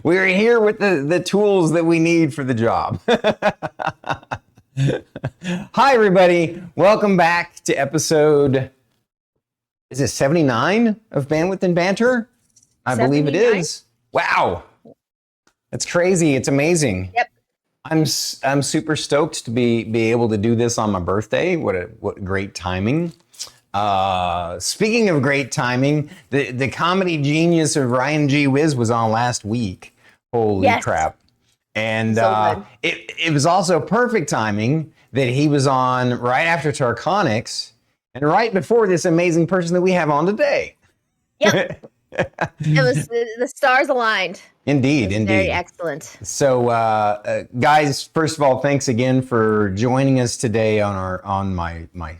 We're here with the tools that we need for the job. Hi, everybody. Welcome back to episode, is it 79 of Bandwidth and Banter? I believe it is. Wow. That's crazy. It's amazing. Yep. I'm super stoked to be able to do this on my birthday. What great timing. Speaking of great timing, the comedy genius of Ryan G. Wiz was on last week. Holy crap. And So it was also perfect timing that he was on right after Tarkonix and right before this amazing person that we have on today. Yep. It was the stars aligned. Indeed. Very excellent. So, guys, first of all, thanks again for joining us today on my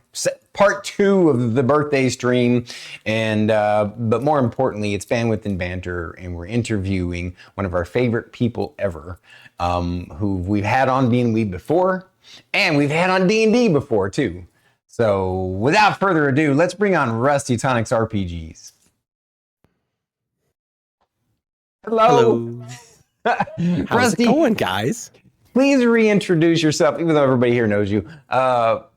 part 2 of the birthday stream, and but more importantly, it's Bandwidth and Banter, and we're interviewing one of our favorite people ever, who we've had on D&D before, and we've had on D&D before too. So, without further ado, let's bring on RustyTonixRPGs. Hello. How's Rusty, it going, guys? please reintroduce yourself, even though everybody here knows you. Let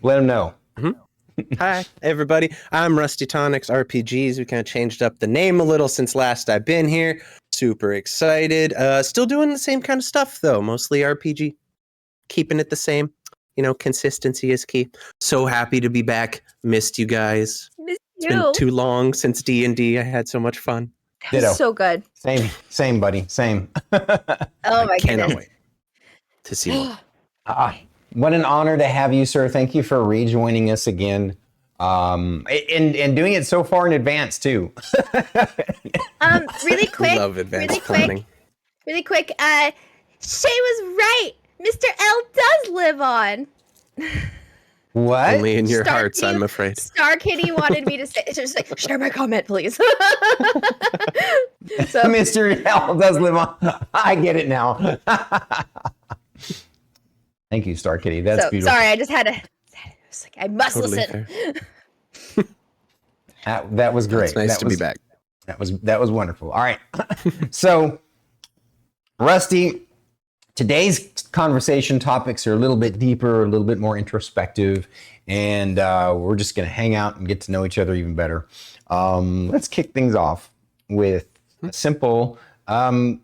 them know. Hi, everybody. I'm RustyTonixRPGs. We kind of changed up the name a little since last I've been here. Super excited. Still doing the same kind of stuff, though. Mostly RPG. Keeping it the same. Consistency is key. So happy to be back. Missed you guys. Miss It's you. been too long since D&D. I had so much fun. That was so good. Same, buddy. Same. Oh my Cannot goodness. wait to see more. What an honor to have you, sir. Thank you for rejoining us again. And doing it so far in advance too. Really quick. Love advanced planning. Really quick. Shay was right. Mr. L does live on. What? Only in your Star hearts, Kitty- I'm afraid. Star Kitty wanted me to say. It's just like, share my comment, please. So Mr. L does live on. I get it now. Thank you, Star Kitty. That's beautiful. sorry, I just had to. It's like I must Totally listen. fair. That was great. It's nice to be back. That was wonderful. All right. So, Rusty, today's conversation topics are a little bit deeper, a little bit more introspective, and we're just going to hang out and get to know each other even better. Let's kick things off with a simple, tell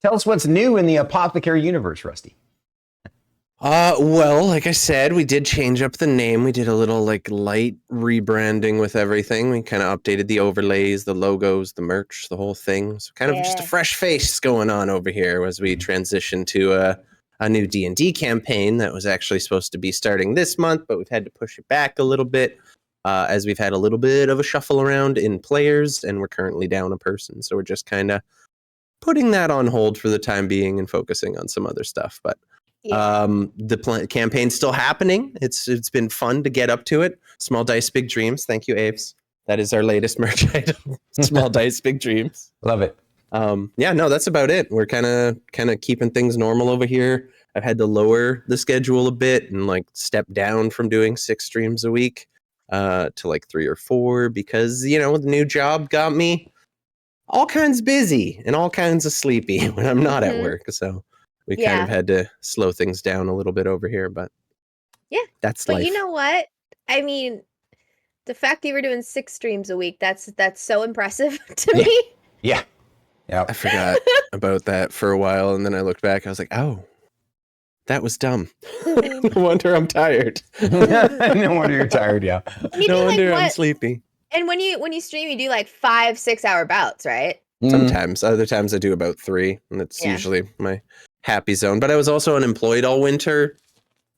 us what's new in the Apothecary universe, Rusty. Well, like I said, we did change up the name. We did a little light rebranding with everything. We kind of updated the overlays, the logos, the merch, the whole thing. So kind of just a fresh face going on over here as we transition to a new D&D campaign that was actually supposed to be starting this month, but we've had to push it back a little bit as we've had a little bit of a shuffle around in players, and we're currently down a person. So we're just kind of putting that on hold for the time being and focusing on some other stuff. But the campaign's still happening. It's been fun to get up to it. Small Dice, Big Dreams. Thank you, Aves. That is our latest merch item. Small Dice, Big Dreams. Love it. That's about it. We're kind of keeping things normal over here. I've had to lower the schedule a bit and step down from doing 6 streams a week to 3 or 4 because the new job got me all kinds busy and all kinds of sleepy when I'm not at work. So we kind of had to slow things down a little bit over here, but that's life. But you know what? I mean, the fact that you were doing 6 streams a week, that's so impressive to me. Yeah. I forgot about that for a while, and then I looked back. I was like, oh, that was dumb. No wonder I'm tired. No wonder you're tired, yeah. No wonder I'm sleepy. And when you stream, you do 5-6 hour bouts, right? Sometimes. Other times I do about 3, and it's usually my happy zone. But I was also unemployed all winter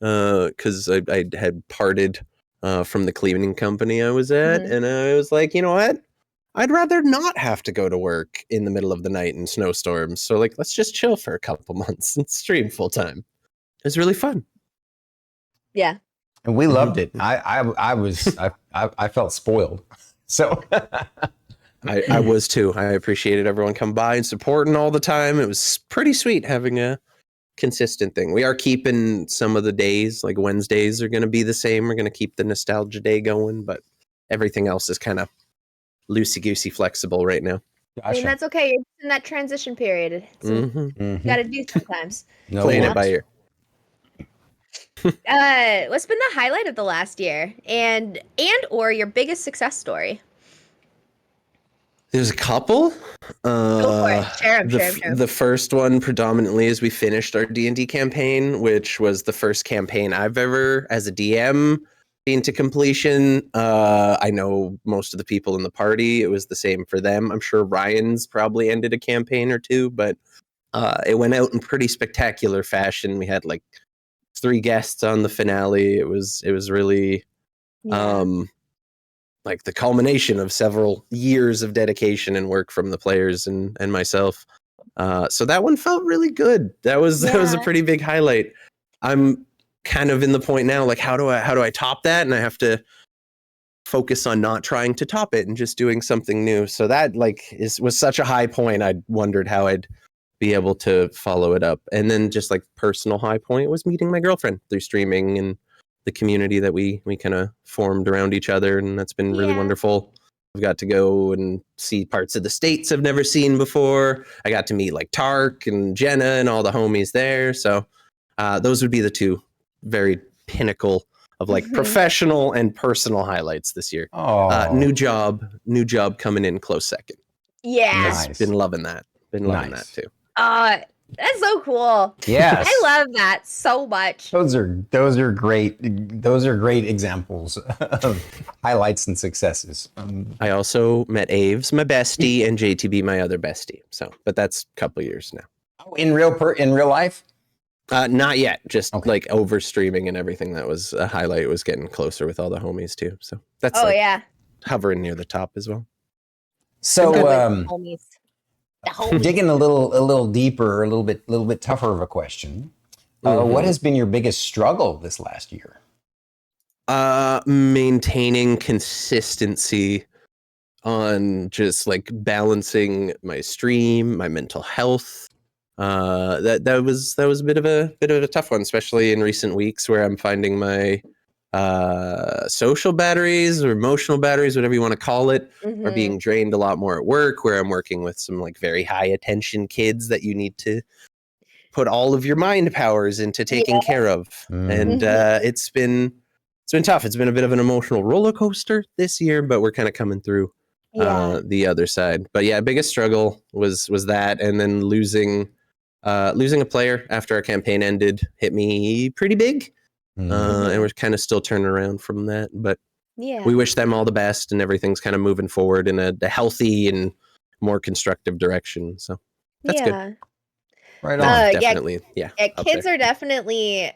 because I had parted from the cleaning company I was at, and I was like, you know what? I'd rather not have to go to work in the middle of the night in snowstorms. So let's just chill for a couple months and stream full time. It was really fun. Yeah. And we loved it. I felt spoiled. So I was too. I appreciated everyone come by and supporting all the time. It was pretty sweet having a consistent thing. We are keeping some of the days, like Wednesdays are going to be the same. We're going to keep the nostalgia day going, but everything else is kind of loosey-goosey flexible right now. I mean, Gotcha. that's okay. You're in that transition period. It's got to do sometimes. No Playing Yeah. it by ear. What's been the highlight of the last year, and or your biggest success story? There's a couple. Go for it. Share 'em, The share 'em, share 'em. the first one predominantly is we finished our D&D campaign, which was the first campaign I've ever, as a DM, been to completion. I know most of the people in the party. It was the same for them. I'm sure Ryan's probably ended a campaign or two, but it went out in pretty spectacular fashion. We had like 3 guests on the finale. It was really Yeah. like the culmination of several years of dedication and work from the players and myself. So that one felt really good. That was a pretty big highlight. I'm kind of in the point now, like how do I top that? And I have to focus on not trying to top it and just doing something new. So that was such a high point. I wondered how I'd be able to follow it up. And then just like personal high point was meeting my girlfriend through streaming and the community that we kind of formed around each other, and that's been really wonderful. I've got to go and see parts of the States I've never seen before. I got to meet like Tark and Jenna and all the homies there. So those would be the 2 very pinnacle of like professional and personal highlights this year. New job coming in close second. Yeah. Nice. Been loving that. Been loving that too. That's so cool. Yes. I love that so much. Those are great. Those are great examples of highlights and successes. I also met Aves, my bestie, and JTB, my other bestie. So, but that's a couple years now. In real life? Not yet. Just like over streaming and everything. That was a highlight. It was getting closer with all the homies too. So that's hovering near the top as well. So homies. digging a little deeper, a little bit tougher of a question. What has been your biggest struggle this last year? Maintaining consistency on just like balancing my stream, my mental health. That was a bit of a tough one, especially in recent weeks where I'm finding my social batteries or emotional batteries, whatever you want to call it, are being drained a lot more at work, where I'm working with some like very high attention kids that you need to put all of your mind powers into taking care of. And it's been tough. It's been a bit of an emotional roller coaster this year, but we're kind of coming through the other side. But yeah, biggest struggle was that, and then losing a player after our campaign ended hit me pretty big. And we're kind of still turning around from that, but we wish them all the best, and everything's kind of moving forward in a healthy and more constructive direction. So that's good. Right on. Definitely. Yeah. Kids are definitely,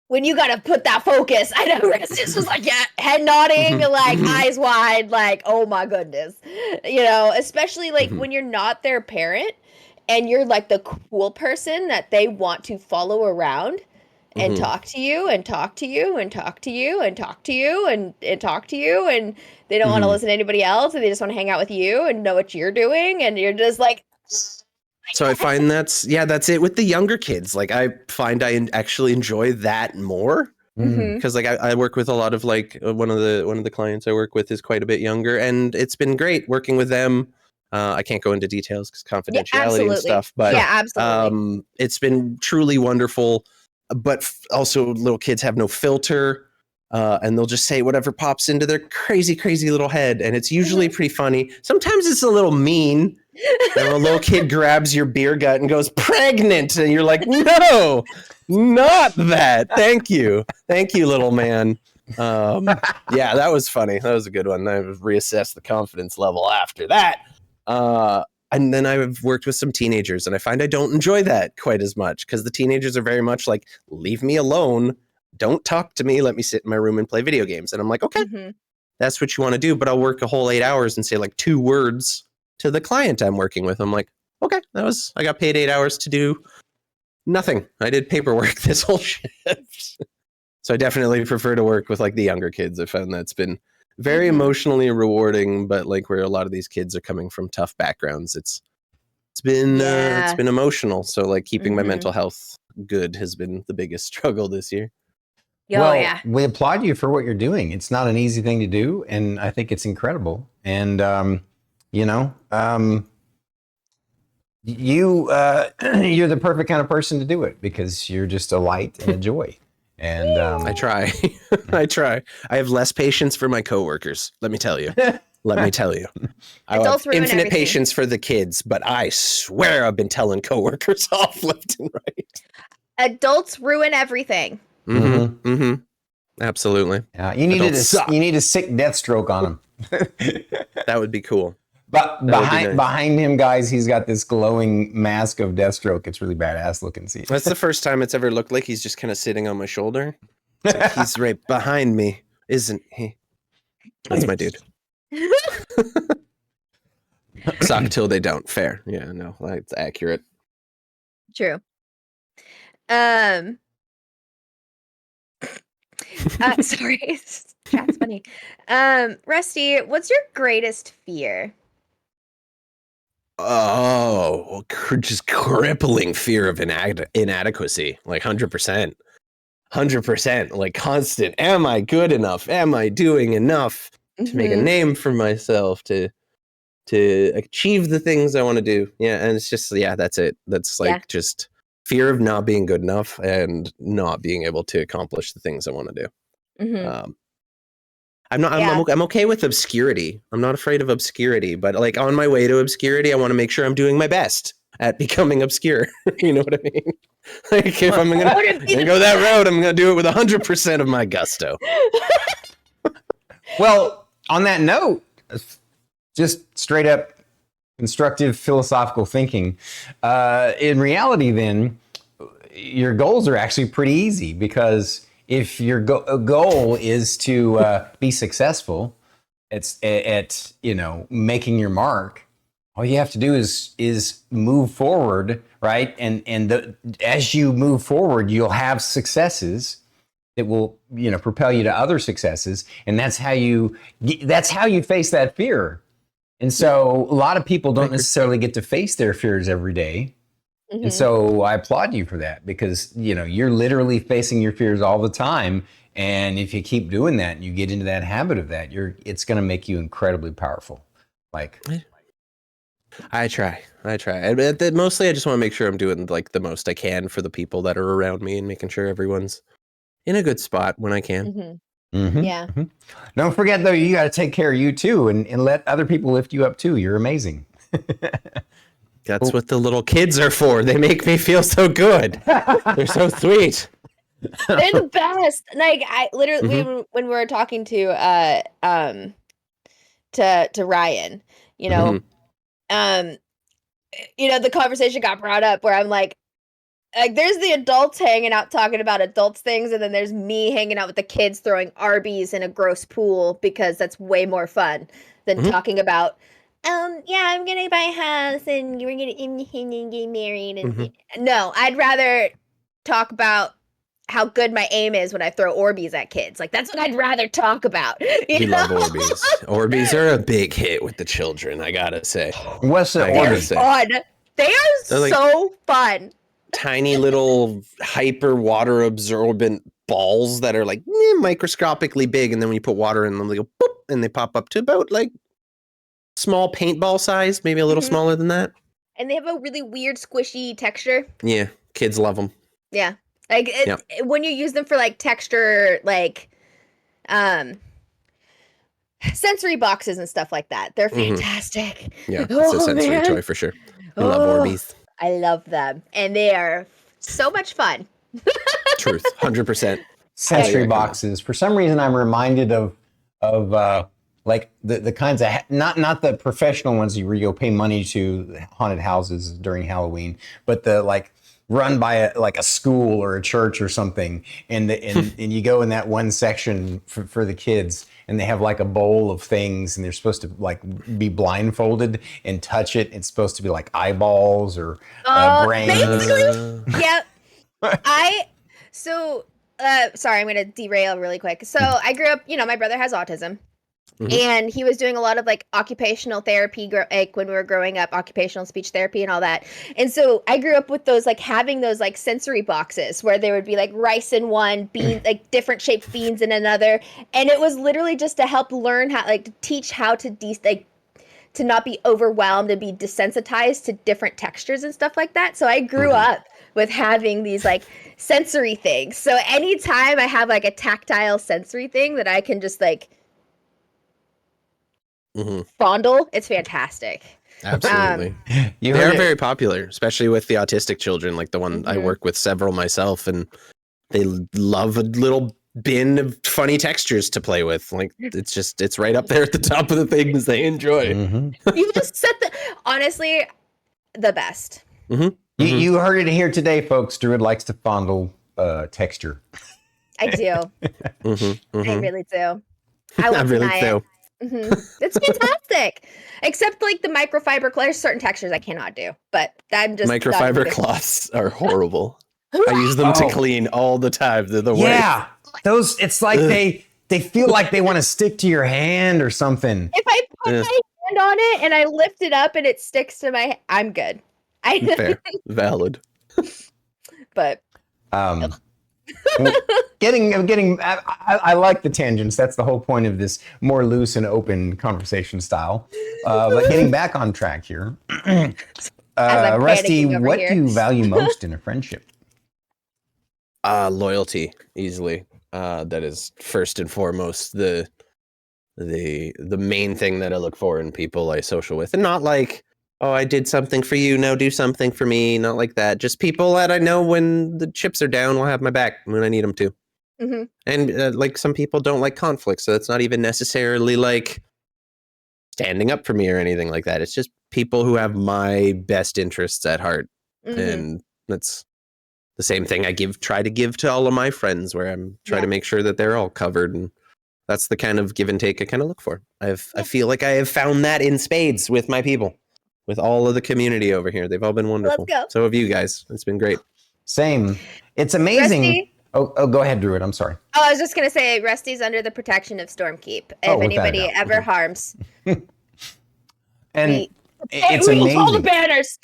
when you gotta put that focus. I know it's just like head nodding, like eyes wide, like oh my goodness, especially like when you're not their parent and you're like the cool person that they want to follow around and talk to you and talk to you and talk to you and talk to you and talk to you, and they don't want to listen to anybody else, and they just want to hang out with you and know what you're doing, and you're just like. So I find that's it with the younger kids. Like I find I actually enjoy that more because like I work with a lot of like one of the clients I work with is quite a bit younger, and it's been great working with them. I can't go into details because confidentiality and stuff, but absolutely. It's been truly wonderful. But also, little kids have no filter, and they'll just say whatever pops into their crazy little head, and it's usually pretty funny. Sometimes it's a little mean. And a little kid grabs your beer gut and goes, "Pregnant," and you're like, "No, not that. Thank you, little man." Yeah, that was funny. That was a good one. I reassessed the confidence level after that. And then I've worked with some teenagers, and I find I don't enjoy that quite as much because the teenagers are very much like, "Leave me alone. Don't talk to me. Let me sit in my room and play video games." And I'm like, "Okay, that's what you want to do," but I'll work a whole 8 hours and say like 2 words to the client I'm working with. I'm like, "Okay, I got paid 8 hours to do nothing. I did paperwork this whole shift." So I definitely prefer to work with like the younger kids. I found that's been very emotionally rewarding, but like where a lot of these kids are coming from tough backgrounds, it's been emotional. So like keeping my mental health good has been the biggest struggle this year. Oh yeah. we applaud you for what you're doing. It's not an easy thing to do, and I think it's incredible. And you know, you're the perfect kind of person to do it because you're just a light and a joy. And I try. I try. I have less patience for my coworkers. Let me tell you. I have Adults ruin infinite everything. patience for the kids, but I swear I've been telling coworkers off left and right. Adults ruin everything. Mm-hmm. Mm-hmm. Absolutely. you need a sick Deathstroke on him. That would be cool. But nice. behind him, guys, he's got this glowing mask of Deathstroke. It's really badass looking. See, that's the first time it's ever looked like he's just kind of sitting on my shoulder. Like he's right behind me, isn't he? That's my dude. Suck till they don't. Fair. Yeah, no, it's accurate. True. Sorry, that's funny. Rusty, what's your greatest fear? Oh, just crippling fear of inadequacy, like 100%. 100%, like constant. Am I good enough? Am I doing enough to make a name for myself, to achieve the things I want to do? Yeah, and it's just, that's it. That's like just fear of not being good enough and not being able to accomplish the things I want to do. Mm-hmm. I'm okay with obscurity. I'm not afraid of obscurity, but like on my way to obscurity, I want to make sure I'm doing my best at becoming obscure. You know what I mean? Like if I'm gonna go that road, I'm gonna do it with 100% of my gusto. Well, on that note, just straight up constructive philosophical thinking. In reality, then, your goals are actually pretty easy because if your goal is to be successful at making your mark, all you have to do is move forward, right? And as you move forward, you'll have successes that will propel you to other successes, and that's how you face that fear. And so a lot of people don't necessarily get to face their fears every day. Mm-hmm. And so I applaud you for that because, you're literally facing your fears all the time. And if you keep doing that and you get into that habit of that, it's going to make you incredibly powerful. Like, I try. Mostly I just want to make sure I'm doing like the most I can for the people that are around me and making sure everyone's in a good spot when I can. Mm-hmm. Mm-hmm. Yeah. Mm-hmm. Don't forget though, you got to take care of you too and let other people lift you up too. You're amazing. That's what the little kids are for. They make me feel so good. They're so sweet. They're the best. Like I literally when we were talking to Ryan, the conversation got brought up where I'm like there's the adults hanging out talking about adults things, and then there's me hanging out with the kids throwing Arby's in a gross pool because that's way more fun than talking about I'm gonna buy a house and we're gonna get married and no, I'd rather talk about how good my aim is when I throw Orbeez at kids. Like that's what I'd rather talk about. We love Orbeez. Orbeez are a big hit with the children, I gotta say. What's the Orbeez? They're fun. They are so fun. Tiny little hyper water absorbent balls that are like microscopically big, and then when you put water in them, they go boop, and they pop up to about like small paintball size, maybe a little smaller than that. And they have a really weird squishy texture. Yeah, kids love them. Yeah. Like when you use them for like texture, like sensory boxes and stuff like that, they're fantastic. Yeah, it's a sensory toy for sure. I love Orbeez. I love them, and they are so much fun. Truth, 100%. Sensory boxes. For some reason, I'm reminded of like the kinds of not the professional ones where you go pay money to haunted houses during Halloween, but the like run by a school or a church or something, and you go in that one section for the kids, and they have like a bowl of things, and they're supposed to like be blindfolded and touch it. It's supposed to be like eyeballs or brains. Basically, yep. Sorry, I'm gonna derail really quick. So I grew up, my brother has autism. And he was doing a lot of like occupational therapy, like when we were growing up, occupational speech therapy and all that. And so I grew up with those, like having those like sensory boxes where there would be like rice in one, beans, like different shaped beans in another. And it was literally just to help learn how, like to teach how to to not be overwhelmed and be desensitized to different textures and stuff like that. So I grew up with having these like sensory things. So anytime I have like a tactile sensory thing that I can just like fondle, it's fantastic. Absolutely. They are very popular, especially with the autistic children, like the one I work with several myself, and they love a little bin of funny textures to play with. Like it's right up there at the top of the things they enjoy. You just set honestly, the best. You heard it here today, folks. Druid likes to fondle texture. I do. I really do. I really do. It's fantastic. Except like the microfiber cloths, certain textures I cannot do. But I'm just microfiber cloths are horrible. I use them to clean all the time. They're the worst. Yeah, those. It's like they feel like they want to stick to your hand or something. If I put my hand on it and I lift it up and it sticks to my, I'm good. Fair, valid. But I like the tangents. That's the whole point of this more loose and open conversation style. But getting back on track here, Rusty, what do you value most in a friendship? Loyalty, easily. That is first and foremost the main thing that I look for in people I social with, and not like, oh, I did something for you, now do something for me. Not like that. Just people that I know when the chips are down will have my back when I need them to. And like some people don't like conflict, so it's not even necessarily like standing up for me or anything like that. It's just people who have my best interests at heart, and that's the same thing I try to give to all of my friends, where I'm trying to make sure that they're all covered, and that's the kind of give and take I kind of look for. I feel like I have found that in spades with my people. With all of the community over here. They've all been wonderful. Let's go. So have you guys. It's been great. Same. It's amazing. Rusty? Oh, go ahead, Druid. I'm sorry. Oh, I was just going to say, Rusty's under the protection of Stormkeep. If anybody ever harms. And it's amazing. All the banners.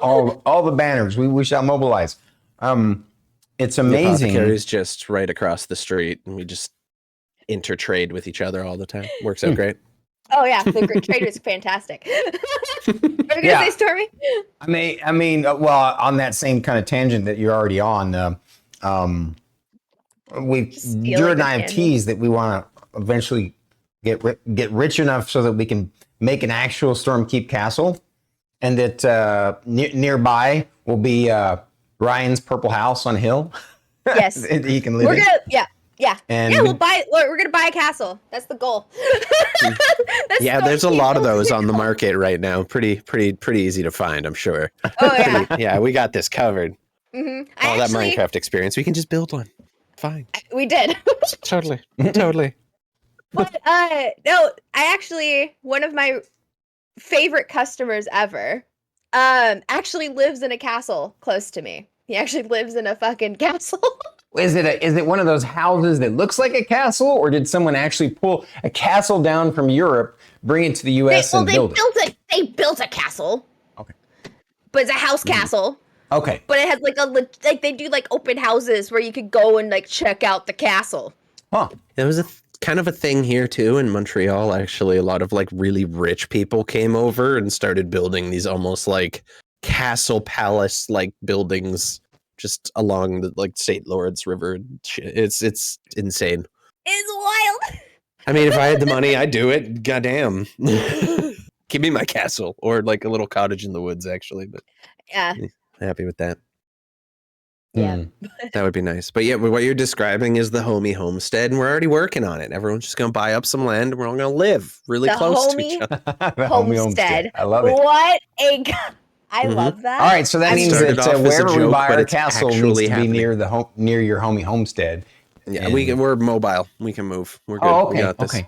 all the banners. We shall mobilize. It's amazing. The apothecary's just right across the street, and we just intertrade with each other all the time. Works out great. Oh yeah, the trade is fantastic. Are you gonna say, Stormy? I mean, well, on that same kind of tangent that you're already on, Drew and I have teased that we want to eventually get rich enough so that we can make an actual Stormkeep castle, and that nearby will be Ryan's purple house on hill. Yes, he can live in. Yeah. And we're gonna buy a castle. That's the goal. There's a lot of those on the market right now. Pretty easy to find, I'm sure. Oh yeah. Yeah, we got this covered. All that Minecraft experience, we can just build one. Fine. We did. Totally. But no, one of my favorite customers ever actually lives in a castle close to me. He actually lives in a fucking castle. Is it one of those houses that looks like a castle, or did someone actually pull a castle down from Europe, bring it to the U.S. and build it? They built a castle. Okay. But it's a house castle. Okay. But it has like they do like open houses where you could go and like check out the castle. Huh. It was kind of a thing here too in Montreal. Actually, a lot of like really rich people came over and started building these almost like castle palace like buildings just along the like St. Lawrence River. It's insane. It's wild. I mean, if I had the money, I'd do it. Goddamn. Give me my castle or like a little cottage in the woods, actually. But yeah, happy with that. Yeah, that would be nice. But yeah, what you're describing is the homie homestead, and we're already working on it. Everyone's just going to buy up some land, and we're all going to live really close to each other. The homie homestead. I love it. What a I love that. All right, so that means that wherever we buy our castle needs to be near near your homie homestead. Yeah, we're mobile. We can move. We're good. Oh, okay. We got this. Okay.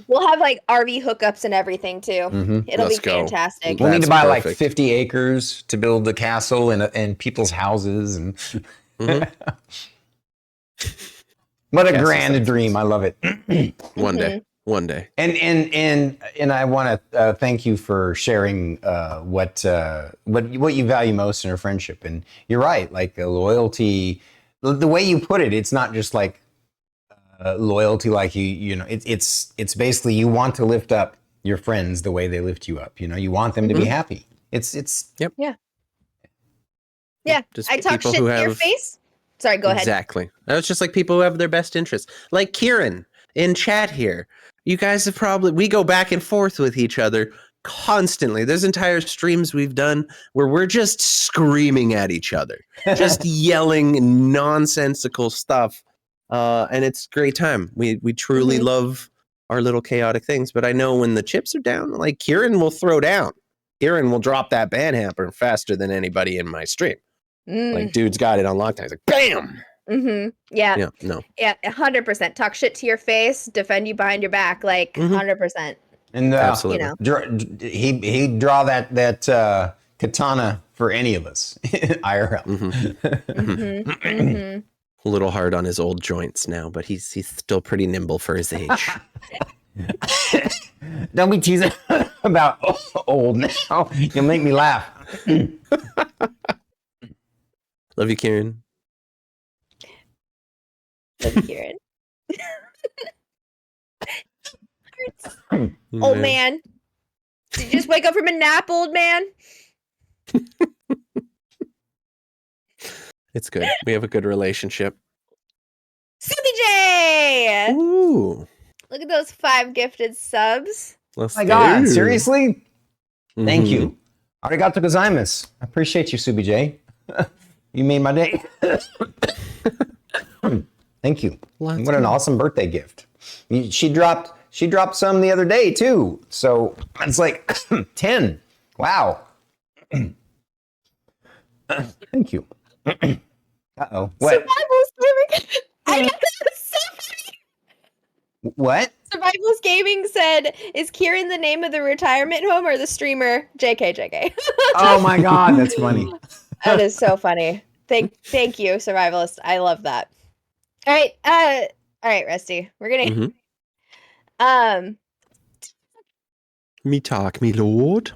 We'll have like RV hookups and everything too. It'll be fantastic. We'll need to buy like 50 acres to build the castle and people's houses and. What a Cassie's grand senses. dream. I love it. One day. And I want to thank you for sharing what you value most in a friendship. And you're right, like loyalty. The way you put it, it's not just like loyalty, like it's basically you want to lift up your friends the way they lift you up. You want them to be happy. It's Yep. Yeah. Just I talk people shit who to your have- face. Sorry, go ahead. Exactly. It's just like people who have their best interests. Like Kieran in chat here. You guys have we go back and forth with each other constantly. There's entire streams we've done where we're just screaming at each other, just yelling nonsensical stuff. And it's a great time. We truly love our little chaotic things. But I know when the chips are down, like Kieran will throw down. Kieran will drop that band hamper faster than anybody in my stream. Like, dude's got it on lockdown. He's like, bam! Yeah. Yeah, no. Yeah, 100%. Talk shit to your face, defend you behind your back, like 100%. And Absolutely. He'd draw that katana for any of us, IRL. A little hard on his old joints now, but he's still pretty nimble for his age. Don't be teasing about old now. You'll make me laugh. Love you, Kieran. Love you, Kieran. Old man. Did you just wake up from a nap, old man? It's good. We have a good relationship. CBJ! Ooh. Look at those 5 gifted subs. Oh my God, seriously? Thank you. Arigato gozaimasu. I appreciate you, Subijay. You made my day. Thank you. What an awesome birthday gift. She dropped some the other day too. So it's like 10. Wow. Thank you. Uh-oh. What? Survivalist Gaming. I know, that's so funny. What? Survivalist Gaming said, "Is Kieran the name of the retirement home or the streamer?" JK. Oh my God, that's funny. That is so funny. Thank you, Survivalist. I love that. All right, Rusty. We're gonna Me talk, me lord.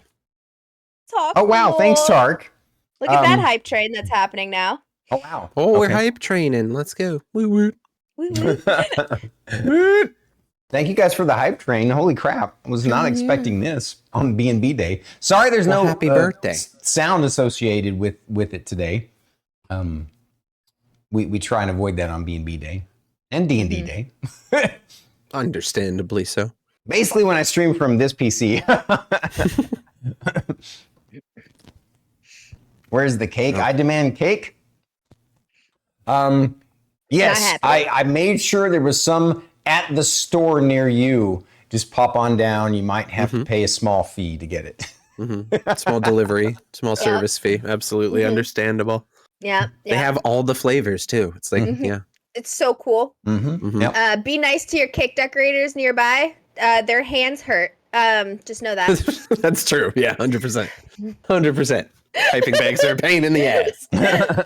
talk. Oh wow, thanks, Tark. Look at that hype train that's happening now. Oh wow. Oh, we're hype training. Let's go. Woo woo. Thank you guys for the hype train. Holy crap. I was not expecting this on B&B Day. Sorry there's no happy birthday. Sound associated with it today. We try and avoid that on B&B Day and D&D Day. Understandably so. Basically when I stream from this PC. Where's the cake? I demand cake. Yes, I made sure there was some at the store near you. Just pop on down. You might have to pay a small fee to get it. Small delivery, small service fee. Absolutely understandable. Yeah. They have all the flavors too. It's like, It's so cool. Yep. Be nice to your cake decorators nearby. Their hands hurt. Just know that. That's true. Yeah, 100%. 100%. Piping bags are a pain in the ass.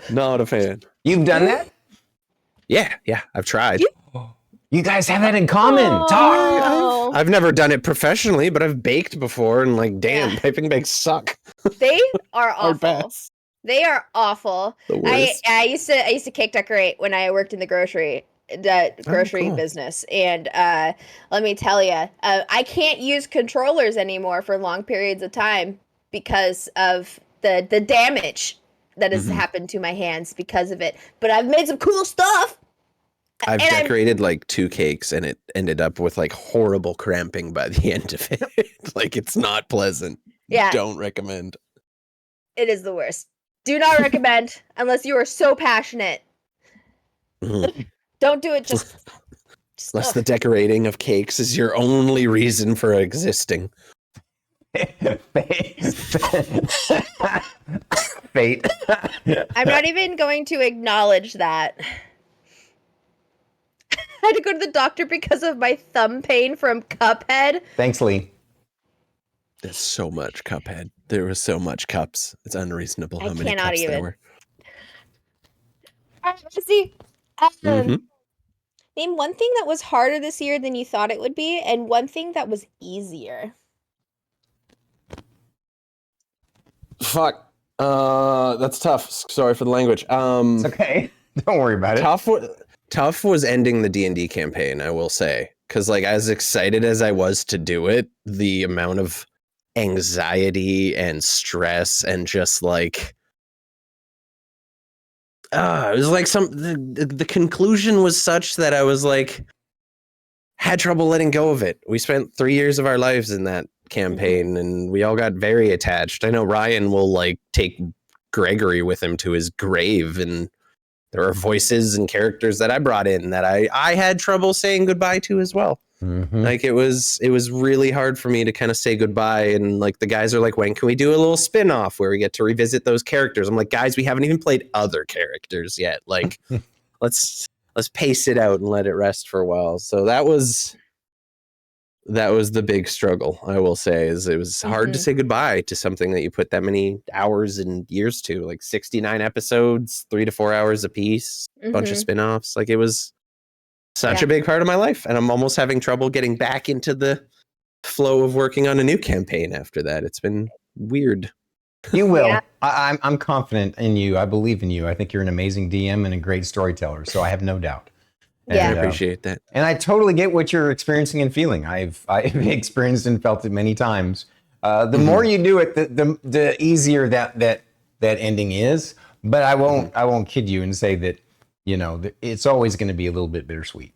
Not a fan. You've done that? Yeah, I've tried. You guys have that in common. Talk. I've never done it professionally, but I've baked before and like, damn, piping bags suck. They are awful. best. They are awful. The worst. I used to cake decorate when I worked in the grocery business, and let me tell you, I can't use controllers anymore for long periods of time because of the damage that has happened to my hands because of it. But I've made some cool stuff. I've decorated like 2 cakes and it ended up with like horrible cramping by the end of it. Like, it's not pleasant. Yeah. Don't recommend. It is the worst. Do not recommend unless you are so passionate. Don't do it just Unless the decorating of cakes is your only reason for existing. Fate. I'm not even going to acknowledge that. I had to go to the doctor because of my thumb pain from Cuphead. Thanks, Lee. There's so much Cuphead. There was so much cups. It's unreasonable how many cups there were. See, Name one thing that was harder this year than you thought it would be, and one thing that was easier. Fuck. That's tough. Sorry for the language. It's okay. Don't worry about it. Tough was ending the D&D campaign, I will say. Because, like, as excited as I was to do it, the amount of anxiety and stress and just, like... it was like the conclusion was such that I was, like... had trouble letting go of it. We spent 3 years of our lives in that campaign, and we all got very attached. I know Ryan will, like, take Gregory with him to his grave, and there are voices and characters that I brought in that I had trouble saying goodbye to as well. Mm-hmm. Like, it was really hard for me to kind of say goodbye, and, like, the guys are like, when can we do a little spin-off where we get to revisit those characters? I'm like, guys, we haven't even played other characters yet. Like, let's pace it out and let it rest for a while. So that was the big struggle, I will say, is it was hard to say goodbye to something that you put that many hours and years to, like 69 episodes, 3 to 4 hours a piece, bunch of spin-offs. Like, it was such a big part of my life, and I'm almost having trouble getting back into the flow of working on a new campaign after that. It's been weird. You will. Yeah. I'm confident in you. I believe in you. I think you're an amazing DM and a great storyteller, so I have no doubt. Yeah, I appreciate that. And I totally get what you're experiencing and feeling. I've experienced and felt it many times. The more you do it, the easier that ending is. But I won't kid you and say that, you know, it's always going to be a little bit bittersweet.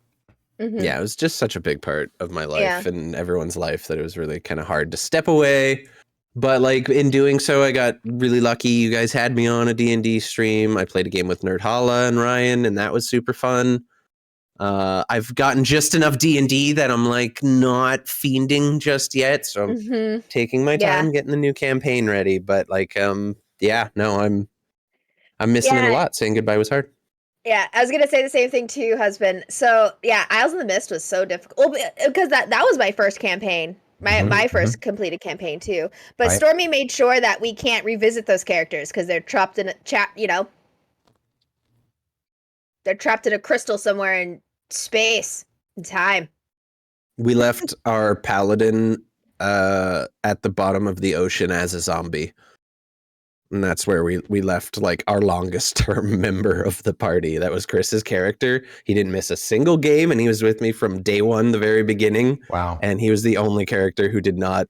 Yeah, it was just such a big part of my life and everyone's life that it was really kind of hard to step away. But, like, in doing so, I got really lucky. You guys had me on a D&D stream. I played a game with Nerd Hala and Ryan, and that was super fun. I've gotten just enough D&D that I'm, like, not fiending just yet, so I'm taking my time getting the new campaign ready. But, like, I'm missing it a lot. Saying goodbye was hard. Yeah, I was gonna say the same thing to you, husband. So yeah, Isles in the Mist was so difficult because that was my first campaign, my first completed campaign too. But Stormy made sure that we can't revisit those characters because they're trapped in they're trapped in a crystal somewhere in space and time. We left our paladin at the bottom of the ocean as a zombie. And that's where we left, like, our longest term member of the party. That was Chris's character. He didn't miss a single game, and he was with me from day one, the very beginning. Wow. And he was the only character who did not,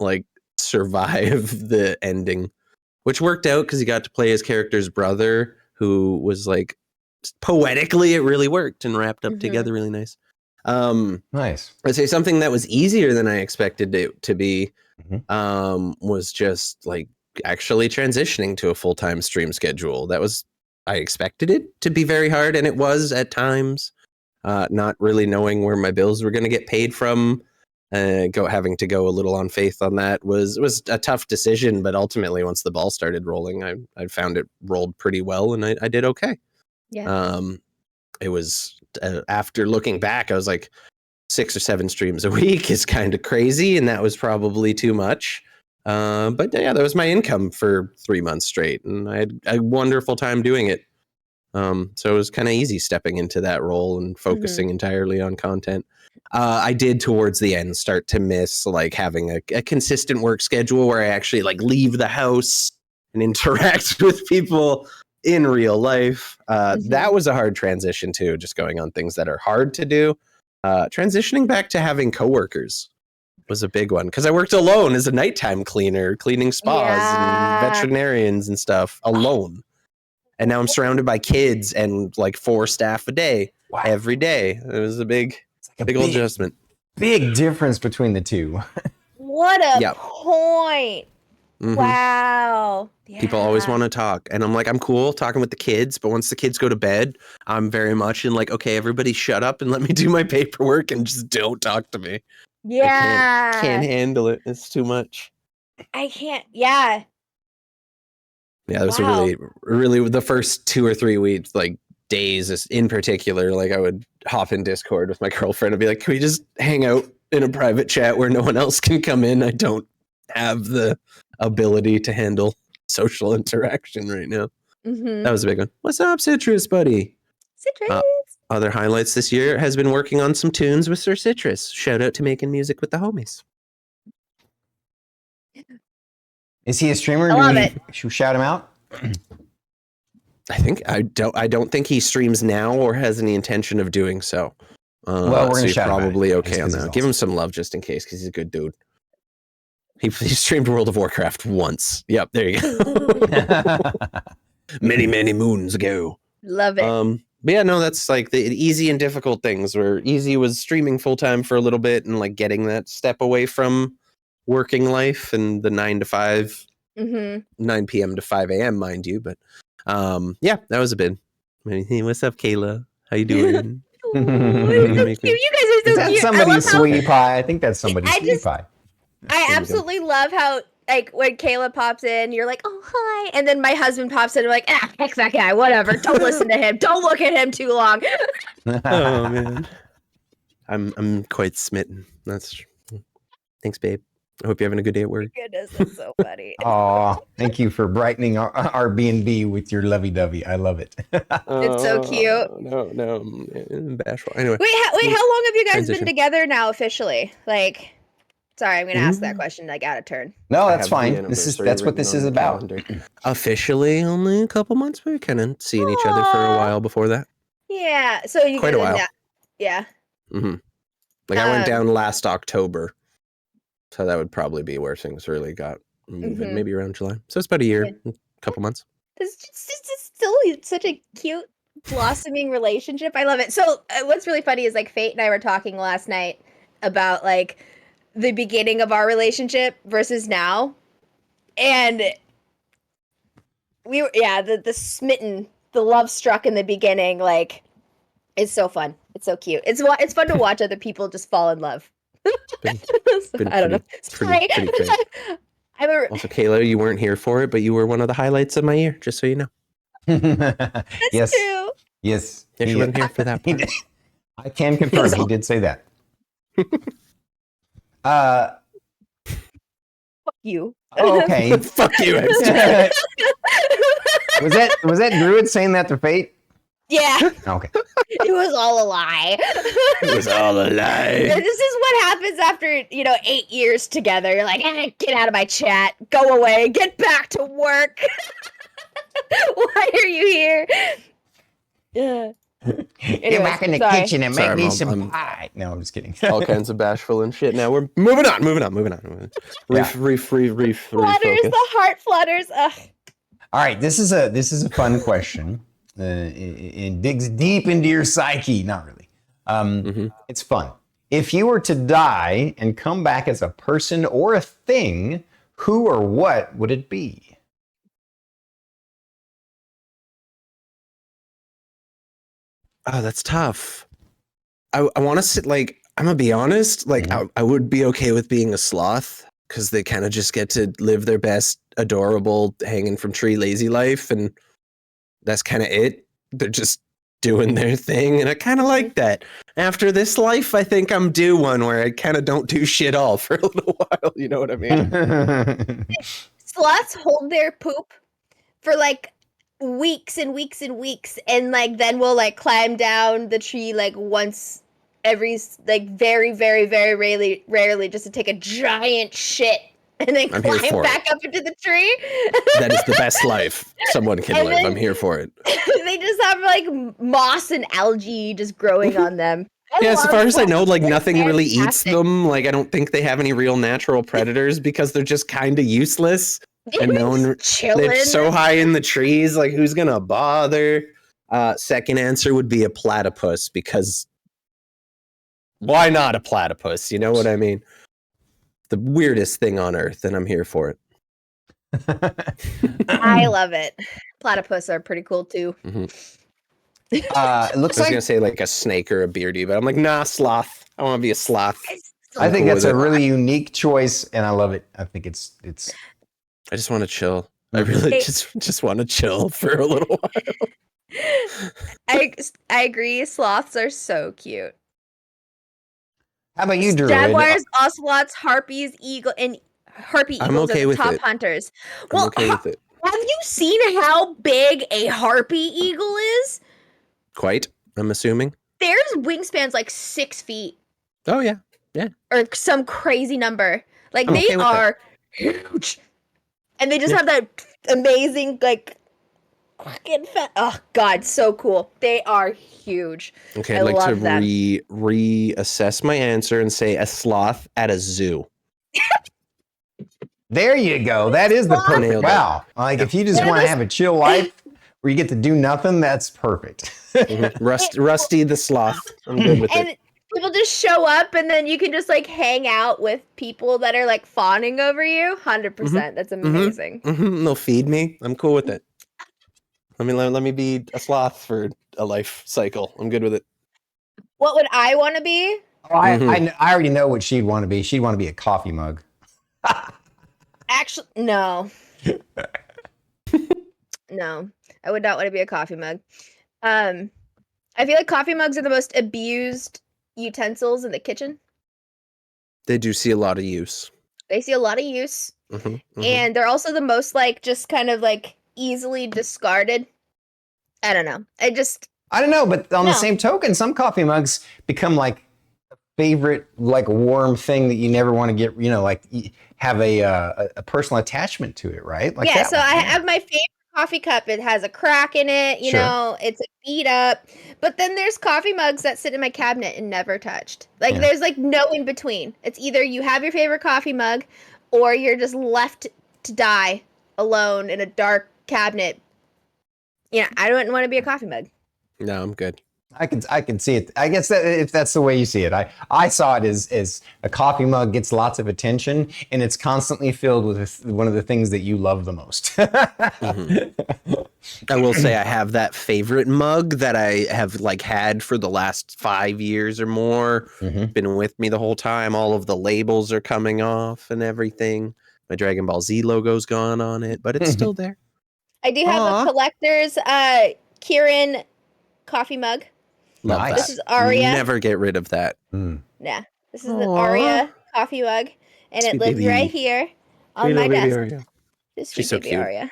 like, survive the ending, which worked out because he got to play his character's brother, who was, like, poetically, it really worked and wrapped up together really nice. Nice. I'd say something that was easier than I expected it to be was just, like, actually transitioning to a full-time stream schedule. I expected it to be very hard, and it was at times. Not really knowing where my bills were going to get paid from, having to go a little on faith on that was a tough decision. But ultimately, once the ball started rolling, I found it rolled pretty well, and I did okay. Yeah. It was after looking back, I was like, 6 or 7 streams a week is kind of crazy, and that was probably too much. But yeah, that was my income for 3 months straight, and I had a wonderful time doing it. So it was kind of easy stepping into that role and focusing entirely on content. I did towards the end start to miss, like, having a consistent work schedule where I actually, like, leave the house and interact with people in real life. That was a hard transition too, just going on things that are hard to do. Transitioning back to having coworkers was a big one because I worked alone as a nighttime cleaner, cleaning spas and veterinarians and stuff alone. And now I'm surrounded by kids and, like, 4 staff a day every day. It was a big old adjustment. Big difference between the two. What a point. Wow. Yeah. People always want to talk, and I'm like, I'm cool talking with the kids, but once the kids go to bed, I'm very much in, like, okay, everybody shut up and let me do my paperwork and just don't talk to me. Yeah. I can't handle it. It's too much. I can't. Yeah. Yeah, it was really the first 2 or 3 weeks, like, days in particular, like, I would hop in Discord with my girlfriend and be like, can we just hang out in a private chat where no one else can come in? I don't have the ability to handle social interaction right now. That was a big one. What's up, Citrus buddy? Citrus. Other highlights this year has been working on some tunes with Sir Citrus. Shout out to making music with the homies. Is he a streamer? I love it. Should we shout him out? I don't think he streams now or has any intention of doing so. Well, we're gonna shout him out probably anyway, okay on that. awesome. Give him some love just in case, because he's a good dude. He streamed World of Warcraft once. Yep, there you go. many moons ago. Love it. But yeah, no, that's like the easy and difficult things, where easy was streaming full time for a little bit and like getting that step away from working life and the 9 to 5, 9 p.m. to 5 a.m., mind you. But yeah, that was a bit. Hey, what's up, Kayla? How you doing? Oh, so cute. You guys are so Is that cute. somebody's sweetie pie? I think that's somebody's sweetie pie. I absolutely love how, like, when Kayla pops in, you're like, oh, hi. And then my husband pops in, and I'm like, heck that guy, whatever. Don't listen to him. Don't look at him too long. Oh, man. I'm quite smitten. That's thanks, babe. I hope you're having a good day at work. Goodness, that's so funny. Oh, thank you for brightening our B&B with your lovey-dovey. I love it. It's so cute. No, bashful. Anyway. Wait, how long have you guys Transition. been together now officially? Like, sorry, I'm going to ask that question, like, out of turn. No, I that's have fine. the That's anniversary what this written is on the about. calendar. Officially, only a couple months. We were kind of seeing each other for a while before that. Yeah, so you Quite a while. Yeah. Mm-hmm. Like I went down last October, so that would probably be where things really got moving. Maybe around July. So it's about a year, a couple months. It's just still such a cute, blossoming relationship. I love it. So what's really funny is, like, Fate and I were talking last night about, like, the beginning of our relationship versus now. And we were, the smitten, the love struck in the beginning, like, it's so fun. It's so cute. It's fun to watch other people just fall in love. I don't know. Pretty crazy. Also, Kayla, you weren't here for it, but you were one of the highlights of my year, just so you know. That's true. Yes. Yeah, she wasn't here for that part. I can confirm he did say that. Fuck you. Oh, okay. Fuck you. Was that Druid saying that to Fate? Yeah. Okay. It was all a lie. It was all a lie. This is what happens after, 8 years together. You're like, get out of my chat. Go away. Get back to work. Why are you here? Yeah. Get back in the kitchen and make me some pie. No, I'm just kidding. All kinds of bashful and shit. Now we're moving on. Reef. Flutters, the heart flutters. Ugh. All right, this is a fun question. It digs deep into your psyche. Not really. It's fun. If you were to die and come back as a person or a thing, who or what would it be? Oh, that's tough. I want to sit, like, I'm gonna be honest, like, I would be okay with being a sloth, because they kind of just get to live their best adorable hanging from tree lazy life, and that's kind of it. They're just doing their thing, and I kind of like that. After this life, I think I'm due one where I kind of don't do shit all for a little while. You know what I mean? Sloths hold their poop for, like, weeks and weeks and weeks, and, like, then we'll, like, climb down the tree, like, once every, like, very, very, very rarely just to take a giant shit and then climb back up into the tree. That is the best life someone can live. I'm here for it. They just have, like, moss and algae just growing on them. As far as I know, like, nothing really eats them. Like, I don't think they have any real natural predators because they're just kind of useless. And no one, they're so high in the trees, like, who's gonna bother? Second answer would be a platypus, because why not a platypus? You know what I mean? The weirdest thing on earth, and I'm here for it. I love it. Platypus are pretty cool too. It looks I was gonna say like a snake or a beardy, but I'm like, nah, sloth. I want to be a sloth. I think that's a really unique choice, and I love it. I think it's. I just want to chill. I really just want to chill for a little while. I agree. Sloths are so cute. How about you, Drew? Jaguars, ocelots, harpies, harpy eagles are the top hunters. Well, okay with it. Have you seen how big a harpy eagle is? Quite, I'm assuming. There's wingspans like 6 feet. Oh yeah. Or some crazy number. Like, I'm they okay with are huge. And they just have that amazing, like, fucking fat. Oh, God, so cool. They are huge. Okay, I I'd like to love them. reassess my answer and say a sloth at a zoo. There you go. That is the perfect. Nailed it. Wow. Like, if you just want to have a chill life where you get to do nothing, that's perfect. Rusty the sloth. I'm good with And it. people just show up, and then you can just, like, hang out with people that are, like, fawning over you. 100%. That's amazing. They'll feed me. I'm cool with it. Let me be a sloth for a life cycle. I'm good with it. What would I want to be? Oh, I already know what she'd want to be. She'd want to be a coffee mug. Actually, no. No, I would not want to be a coffee mug. I feel like coffee mugs are the most abused utensils in the kitchen. They do see a lot of use. They see a lot of use. And they're also the most, like, just kind of, like, easily discarded. I don't know. I don't know, but on the same token, some coffee mugs become like a favorite, like, warm thing that you never want to get, like, have a personal attachment to it, right? Like, yeah, so I have my favorite coffee cup. It has a crack in it, you know, it's beat up. But then there's coffee mugs that sit in my cabinet and never touched. Like, there's, like, no in between. It's either you have your favorite coffee mug or you're just left to die alone in a dark cabinet. Yeah, I don't want to be a coffee mug. No, I'm good. I can see it. I guess that if that's the way you see it, I saw it as a coffee mug gets lots of attention and it's constantly filled with one of the things that you love the most. I will say I have that favorite mug that I have, like, had for the last 5 years or more. Been with me the whole time. All of the labels are coming off and everything. My Dragon Ball Z logo's gone on it, but it's still there. I do have a collector's Kieran coffee mug. Love that. This is Aria. Never get rid of that. Yeah, this is the Aria coffee mug, and Sweet it lives baby. right here on my desk. Aria. This She's so baby cute. Aria.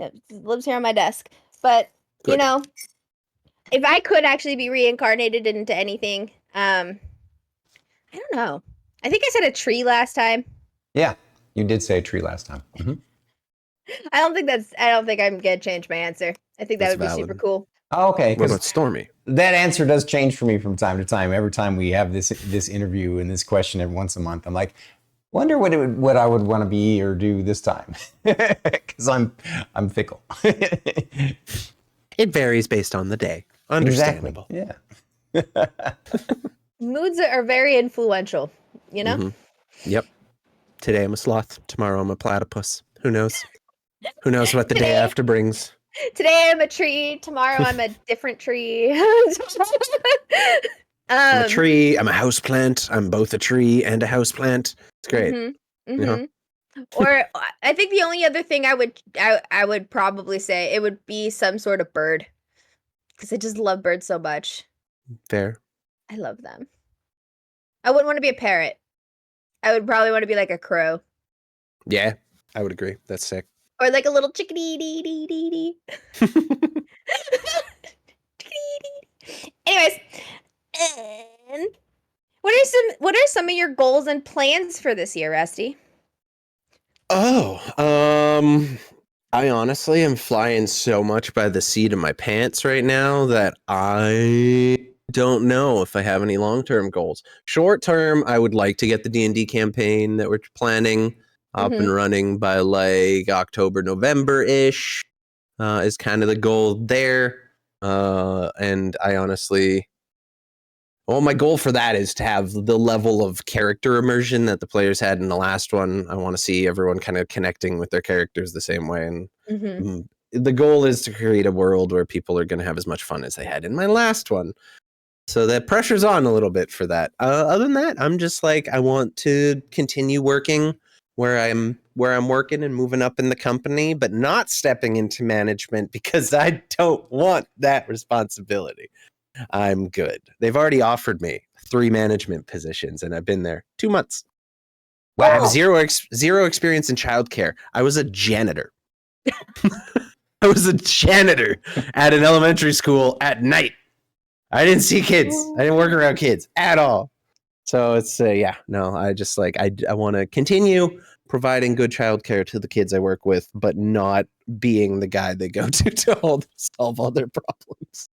It lives here on my desk. But Good. you know, if I could actually be reincarnated into anything, I don't know. I think I said a tree last time. Yeah, you did say a tree last time. I don't think I'm gonna change my answer. I think that would be super cool. Oh, okay. What about Stormy? That answer does change for me from time to time. Every time we have this interview and this question every once a month, I'm like, wonder what I would want to be or do this time, because I'm fickle. It varies based on the day. Understandable. Exactly. Yeah. Moods are very influential, you know? Yep. Today I'm a sloth. Tomorrow I'm a platypus. Who knows? Who knows what the day after brings? Today I'm a tree. Tomorrow I'm a different tree. I'm a tree. I'm a houseplant. I'm both a tree and a houseplant. It's great. Or I think the only other thing I would probably say, it would be some sort of bird, because I just love birds so much. Fair. I love them. I wouldn't want to be a parrot. I would probably want to be like a crow. Yeah, I would agree. That's sick. Or like a little chickadee. Anyways, and what are some of your goals and plans for this year, Rusty? Oh, I honestly am flying so much by the seat of my pants right now that I don't know if I have any long-term goals. Short-term, I would like to get the D&D campaign that we're planning up and running by like October, November-ish, is kind of the goal there. And I honestly, well, my goal for that is to have the level of character immersion that the players had in the last one. I want to see everyone kind of connecting with their characters the same way. And the goal is to create a world where people are going to have as much fun as they had in my last one. So that pressure's on a little bit for that. Other than that, I'm just like, I want to continue working where I'm working and moving up in the company, but not stepping into management because I don't want that responsibility. I'm good. They've already offered me 3 management positions, and I've been there 2 months. Wow. I have zero experience in childcare. I was a janitor. I was a janitor at an elementary school at night. I didn't see kids. I didn't work around kids at all. So it's I just like I want to continue providing good childcare to the kids I work with, but not being the guy they go to solve all their problems.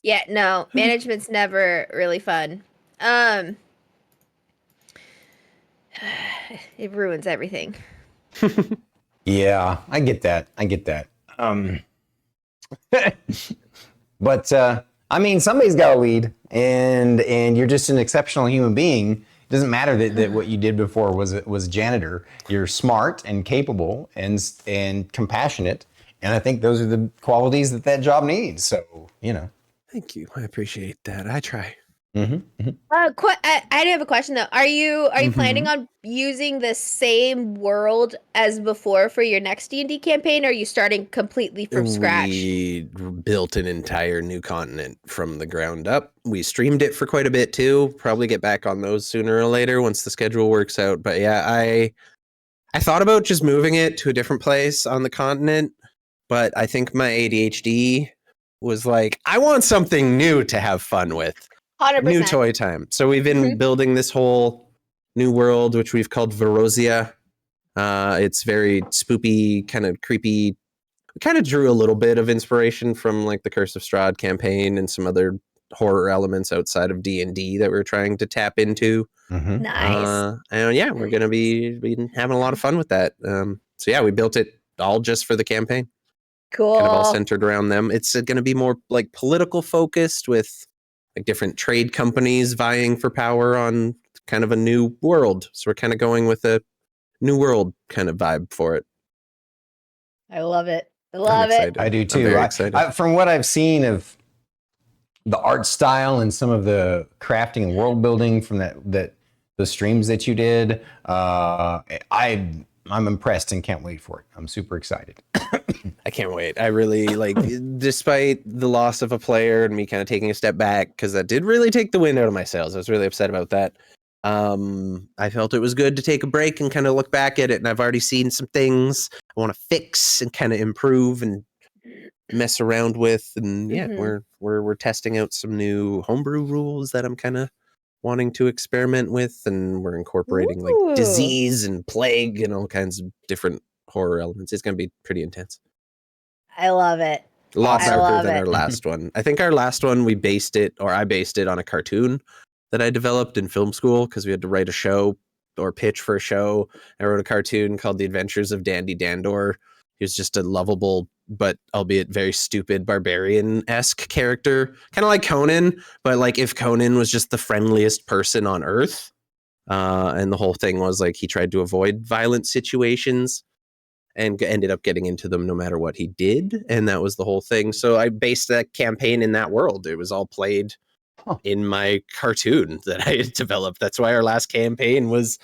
Yeah, no, management's never really fun. It ruins everything. Yeah, I get that. But I mean, somebody's got to lead, and you're just an exceptional human being. It doesn't matter that what you did before was janitor. You're smart and capable and compassionate, and I think those are the qualities that job needs. So, you know. Thank you. I appreciate that. I try. I do have a question though. Are you planning on using the same world as before for your next D&D campaign, or are you starting completely from scratch? We built an entire new continent from the ground up. We streamed it for quite a bit too. Probably get back on those sooner or later once the schedule works out. But yeah, I thought about just moving it to a different place on the continent, but I think my ADHD was like, I want something new to have fun with. 100%. New toy time. So we've been building this whole new world, which we've called Verosia. It's very spoopy, kind of creepy. We kind of drew a little bit of inspiration from like the Curse of Strahd campaign and some other horror elements outside of D&D that we're trying to tap into. Nice. And yeah, we're going to be having a lot of fun with that. So yeah, we built it all just for the campaign. Cool. Kind of all centered around them. It's going to be more like political focused with like different trade companies vying for power on kind of a new world. So we're kind of going with a new world kind of vibe for it. I love it. I love it. I do too. I'm very excited. From what I've seen of the art style and some of the crafting and world building from the streams that you did, I'm impressed and can't wait for it. I'm super excited. I can't wait. I really like, despite the loss of a player and me kind of taking a step back, because that did really take the wind out of my sails. I was really upset about that. I felt it was good to take a break and kind of look back at it. And I've already seen some things I want to fix and kind of improve and mess around with. And yeah, we're testing out some new homebrew rules that I'm kind of wanting to experiment with, and we're incorporating like disease and plague and all kinds of different horror elements. It's going to be pretty intense. I love it. A lot darker than our last one. I think our last one I based it on a cartoon that I developed in film school because we had to write a show or pitch for a show. I wrote a cartoon called The Adventures of Dandy Dandor. He was just a lovable, but albeit very stupid barbarian-esque character. Kind of like Conan, but like if Conan was just the friendliest person on Earth. And the whole thing was like he tried to avoid violent situations and ended up getting into them no matter what he did. And that was the whole thing. So I based that campaign in that world. It was all played in my cartoon that I had developed. That's why our last campaign was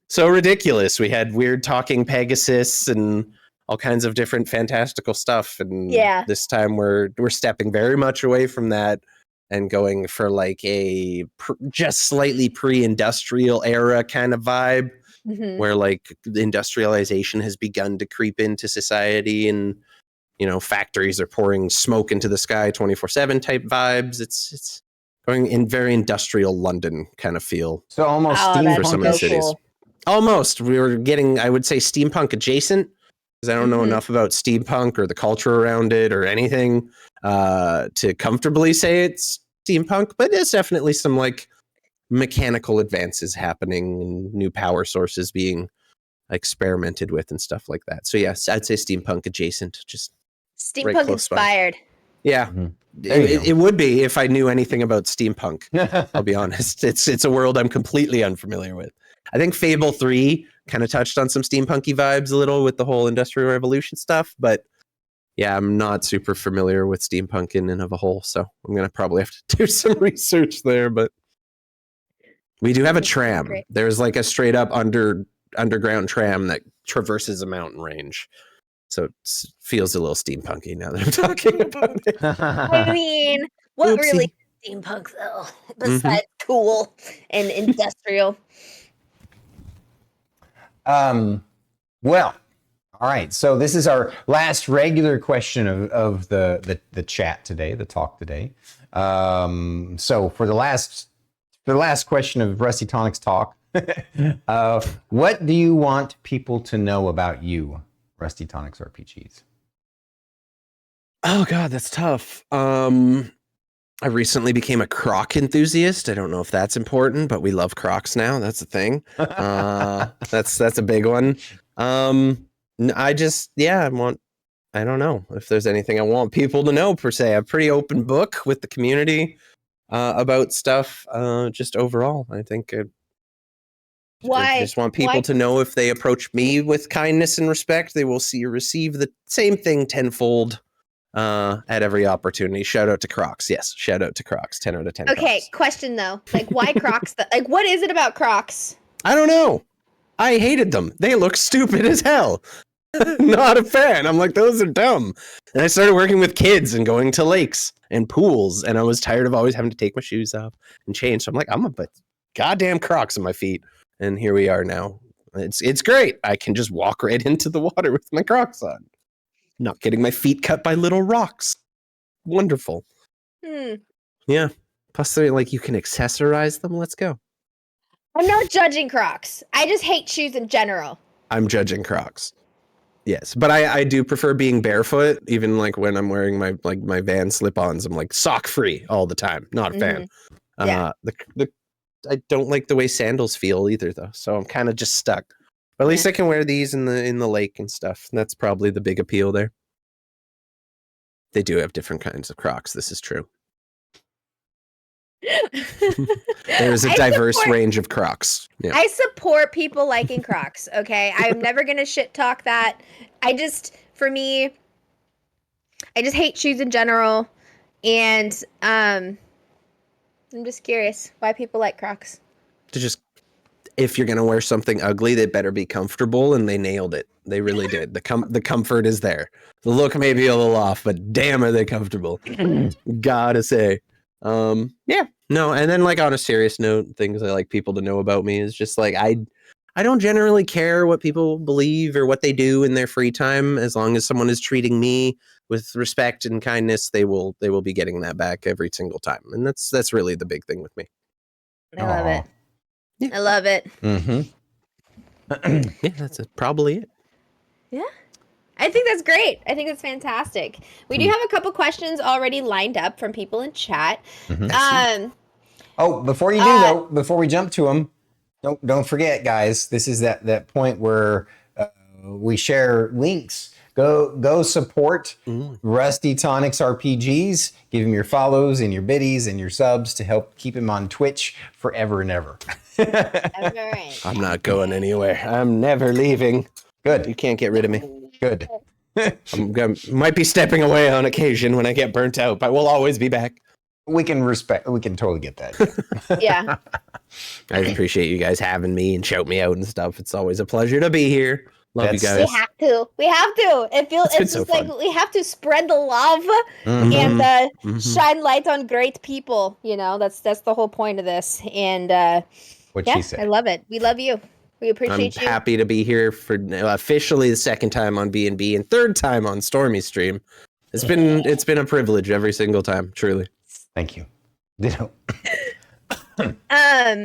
so ridiculous. We had weird talking Pegasus and all kinds of different fantastical stuff. And this time we're stepping very much away from that and going for like a just slightly pre-industrial era kind of vibe, where like the industrialization has begun to creep into society, and you know, factories are pouring smoke into the sky 24/7 type vibes. It's going in very industrial London kind of feel. So almost steampunk for some of the cities. Cool. Almost, we were getting, I would say, steampunk adjacent, because I don't know enough about steampunk or the culture around it or anything to comfortably say it's steampunk, but there's definitely some like mechanical advances happening and new power sources being experimented with and stuff like that. So yes, I'd say steampunk adjacent, just steampunk right inspired. Yeah, it would be if I knew anything about steampunk. I'll be honest. It's a world I'm completely unfamiliar with. I think Fable 3 kind of touched on some steampunky vibes a little with the whole Industrial Revolution stuff, but yeah, I'm not super familiar with steampunk in and of a whole, so I'm going to probably have to do some research there, but we do have a tram. Great. There's like a straight up underground tram that traverses a mountain range. So it feels a little steampunky now that I'm talking about it. I mean, what really is steampunk though, besides cool and industrial? Well, all right. So this is our last regular question of the chat today, the talk today. So for the last question of Rusty Tonics talk, what do you want people to know about you, RustyTonixRPGs? Oh God, that's tough. I recently became a Croc enthusiast. I don't know if that's important, but we love Crocs now. That's the thing. That's a big one. I don't know if there's anything I want people to know per se. I have a pretty open book with the community about stuff. Just overall, I think I just want people to know if they approach me with kindness and respect, they will receive the same thing tenfold. At every opportunity. Shout out to Crocs. Yes, shout out to Crocs. 10 out of 10. Okay, Crocs. question though. Like, why Crocs? Like, what is it about Crocs? I don't know. I hated them. They look stupid as hell. Not a fan. I'm like, those are dumb. And I started working with kids and going to lakes and pools, and I was tired of always having to take my shoes off and change. So I'm like, I'm gonna put goddamn Crocs on my feet. And here we are now. It's great. I can just walk right into the water with my Crocs on. Not getting my feet cut by little rocks. Wonderful. Yeah. Plus, they're like, you can accessorize them. Let's go. I'm not judging Crocs. I just hate shoes in general. I'm judging Crocs. Yes, but I do prefer being barefoot. Even like when I'm wearing my Van slip-ons, I'm like sock free all the time. Not a fan. Yeah. I don't like the way sandals feel either, though. So I'm kind of just stuck. But at least I can wear these in the lake and stuff. And that's probably the big appeal there. They do have different kinds of Crocs. This is true. There is a diverse range of Crocs. Yeah. I support people liking Crocs. Okay, I'm never gonna shit talk that. For me, I just hate shoes in general, and I'm just curious why people like Crocs. If you're gonna wear something ugly, they better be comfortable, and they nailed it. They really did. The comfort is there. The look may be a little off, but damn, are they comfortable? Gotta say. Yeah. No, and then like on a serious note, things I like people to know about me is just like I don't generally care what people believe or what they do in their free time. As long as someone is treating me with respect and kindness, they will be getting that back every single time. And that's really the big thing with me. I love it. Yeah. I love it. Yeah, that's probably it. Yeah. I think that's great. I think that's fantastic. We do have a couple questions already lined up from people in chat. Before you do though, before we jump to them, don't forget, guys. This is that point where we share links. Go support RustyTonixRPGs. Give him your follows and your biddies and your subs to help keep him on Twitch forever and ever. Right. I'm not going anywhere. I'm never leaving. Good. You can't get rid of me. Good. Might be stepping away on occasion when I get burnt out, but we'll always be back. We can totally get that. Yeah. I appreciate you guys having me and shout me out and stuff. It's always a pleasure to be here. Love you guys. We have to. It's just so like we have to spread the love and shine light on great people. You know, that's the whole point of this. And she said. I love it. We love you. We appreciate you. I'm happy to be here for officially the second time on B&B and third time on Stormy Stream. It's been a privilege every single time, truly. Thank you. Ditto. Tarkonix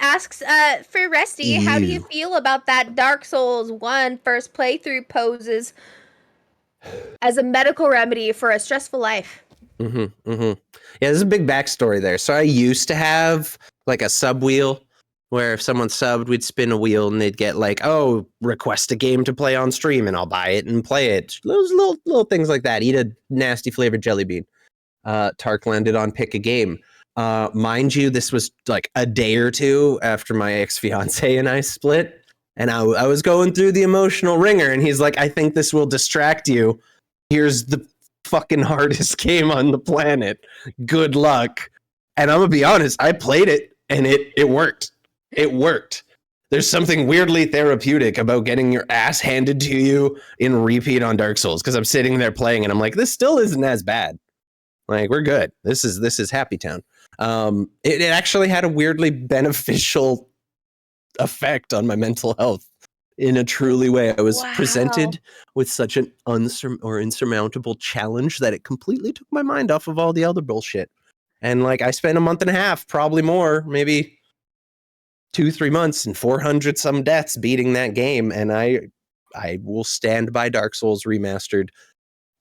asks for Rusty, how do you feel about that Dark Souls 1 first playthrough poses as a medical remedy for a stressful life? Yeah, there's a big backstory there. So I used to have like a sub wheel where if someone subbed, we'd spin a wheel and they'd get like, oh, request a game to play on stream and I'll buy it and play it. Those little things like that. Eat a nasty flavored jelly bean. Tark landed on pick a game. Mind you, this was like a day or two after my ex-fiance and I split. And I was going through the emotional ringer and he's like, I think this will distract you. Here's the fucking hardest game on the planet. Good luck. And I'm gonna be honest, I played it and it worked. It worked. There's something weirdly therapeutic about getting your ass handed to you in repeat on Dark Souls because I'm sitting there playing and I'm like, this still isn't as bad. Like, we're good. This is Happy Town. It actually had a weirdly beneficial effect on my mental health. in a truly way. I was Wow. presented with such an insurmountable challenge that it completely took my mind off of all the other bullshit. And like I spent a month and a half, probably more, maybe 2-3 months and 400 some deaths beating that game. And I will stand by Dark Souls Remastered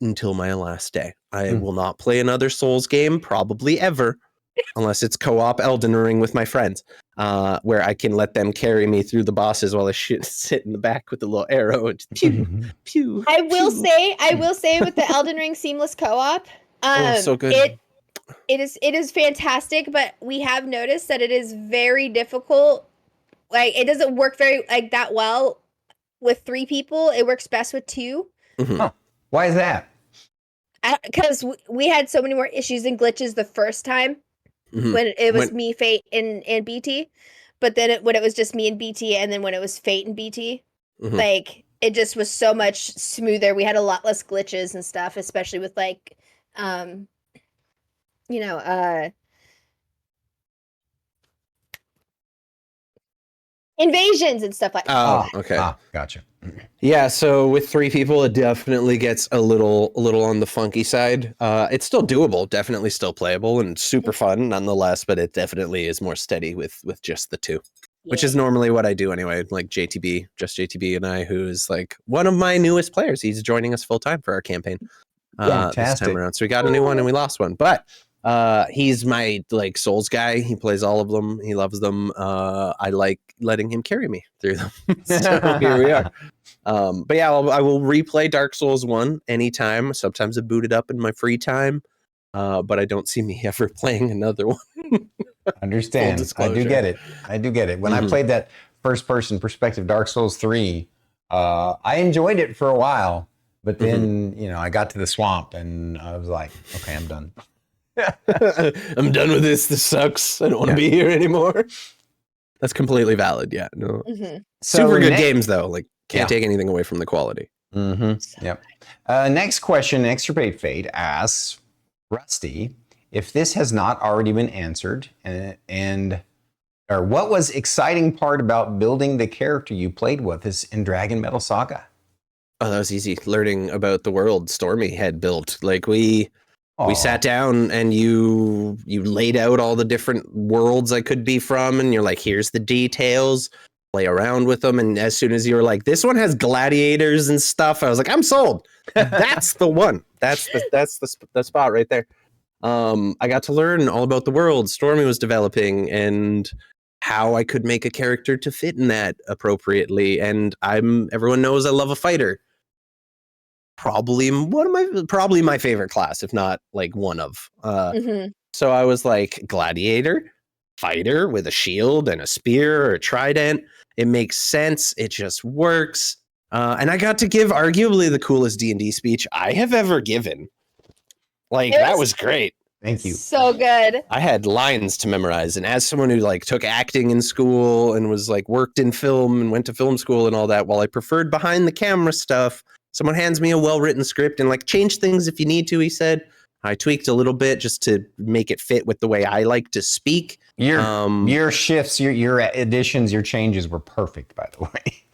until my last day. I will not play another Souls game, probably ever, unless it's co-op Elden Ring with my friends, where I can let them carry me through the bosses while I sit in the back with a little arrow and just pew, pew. I will say with the Elden Ring seamless co-op, so good. It is fantastic, but we have noticed that it is very difficult. Like, it doesn't work very like that well with 3 people. It works best with 2. Mm-hmm. Huh. Why is that? Because we had so many more issues and glitches the first time when it was me, Fate, and BT. But then when it was just me and BT, and then when it was Fate and BT, like, it just was so much smoother. We had a lot less glitches and stuff, especially with like, invasions and stuff like that. Okay. Gotcha. Yeah, so with 3 people, it definitely gets a little on the funky side. It's still doable, definitely still playable, and super fun nonetheless, but it definitely is more steady with just the 2. Which is normally what I do anyway, like JTB and I, who is like one of my newest players. He's joining us full time for our campaign this time around. So we got a new one and we lost one, but he's my like Souls guy. He plays all of them. He loves them. I like letting him carry me through them. So here we are. But yeah, I will replay Dark Souls 1 anytime. Sometimes I boot it up in my free time, but I don't see me ever playing another one. Understand. I do get it. When I played that first-person perspective Dark Souls 3, I enjoyed it for a while, but then I got to the swamp and I was like, okay, I'm done. I'm done with this. This sucks. I don't want to be here anymore. That's completely valid. Yeah. No. Super good games though. Like can't take anything away from the quality. Yep. Next question, Extirpate Fate asks, Rusty, if this has not already been answered, or what was exciting part about building the character you played with is in Dragon Metal Saga? Oh, that was easy. Learning about the world Stormy had built. Like we sat down and you laid out all the different worlds I could be from, and you're like, here's the details, play around with them. And as soon as you were like, this one has gladiators and stuff, I was like, I'm sold. That's the one. That's the spot right there. I got to learn all about the world Stormy was developing and how I could make a character to fit in that appropriately. And everyone knows I love a fighter. Probably my favorite class, if not like one of. So I was like, gladiator, fighter with a shield and a spear or a trident. It makes sense. It just works. And I got to give arguably the coolest D&D speech I have ever given. Like, that was great. Thank you. So good. I had lines to memorize. And as someone who like took acting in school and was like worked in film and went to film school and all that, while I preferred behind the camera stuff, someone hands me a well-written script and like change things if you need to, he said. I tweaked a little bit just to make it fit with the way I like to speak. Your shifts, your additions, your changes were perfect, by the way.